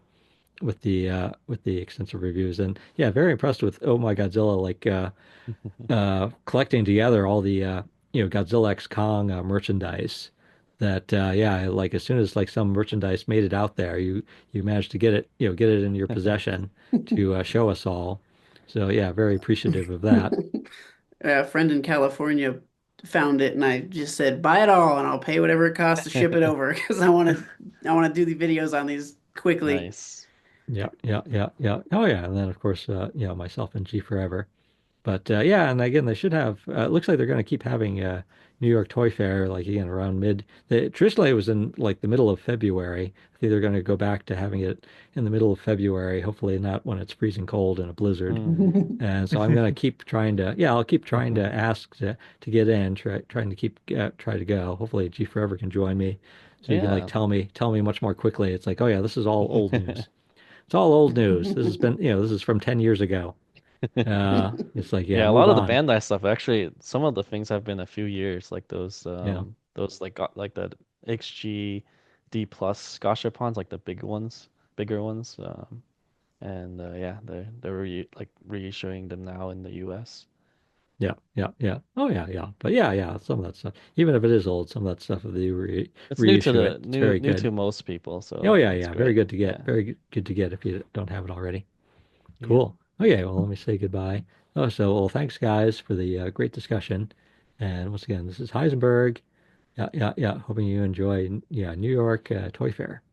with the extensive reviews, and yeah, very impressed with Oh My Godzilla, like collecting together all the Godzilla X Kong merchandise. That yeah, like as soon as like some merchandise made it out there, you managed to get it, get it in your possession to show us all. So yeah, very appreciative of that. A friend in California found it, and I just said, "Buy it all, and I'll pay whatever it costs to ship it over because I want to do the videos on these quickly." Nice. Yeah, yeah, yeah, yeah. Oh yeah, and then of course, myself and GForever. But yeah, and again, they should have. It looks like they're going to keep having New York Toy Fair, like again around mid. Traditionally, it was in like the middle of February. I think they're going to go back to having it in the middle of February. Hopefully, not when it's freezing cold and a blizzard. Mm. And so I'm going to keep trying to. Yeah, I'll keep trying to ask to get in. Trying to keep try to go. Hopefully, G Forever can join me, so you can like Yeah. tell me much more quickly. It's like, oh yeah, this is all old news. It's all old news. This has been this is from 10 years ago. It's like, yeah, Yeah, a move lot of the on. Bandai stuff actually, some of the things have been a few years, like Yeah. those like got like the XG D plus Gashapons, like the bigger ones. And yeah, they're reissuing them now in the US. Yeah, yeah, yeah. Oh yeah, yeah. But yeah, yeah, some of that stuff, even if it is old, some of that stuff if they It's new to reissue the it, it's very new good. to most people, Oh so yeah, it's yeah. Very great. good to get. Yeah. Very good to get if you don't have it already. Yep. Cool. Okay, well, let me say goodbye. Oh, so well, thanks guys for the great discussion. And once again, this is Heisenberg. Yeah, yeah, yeah. Hoping you enjoy, yeah, New York Toy Fair.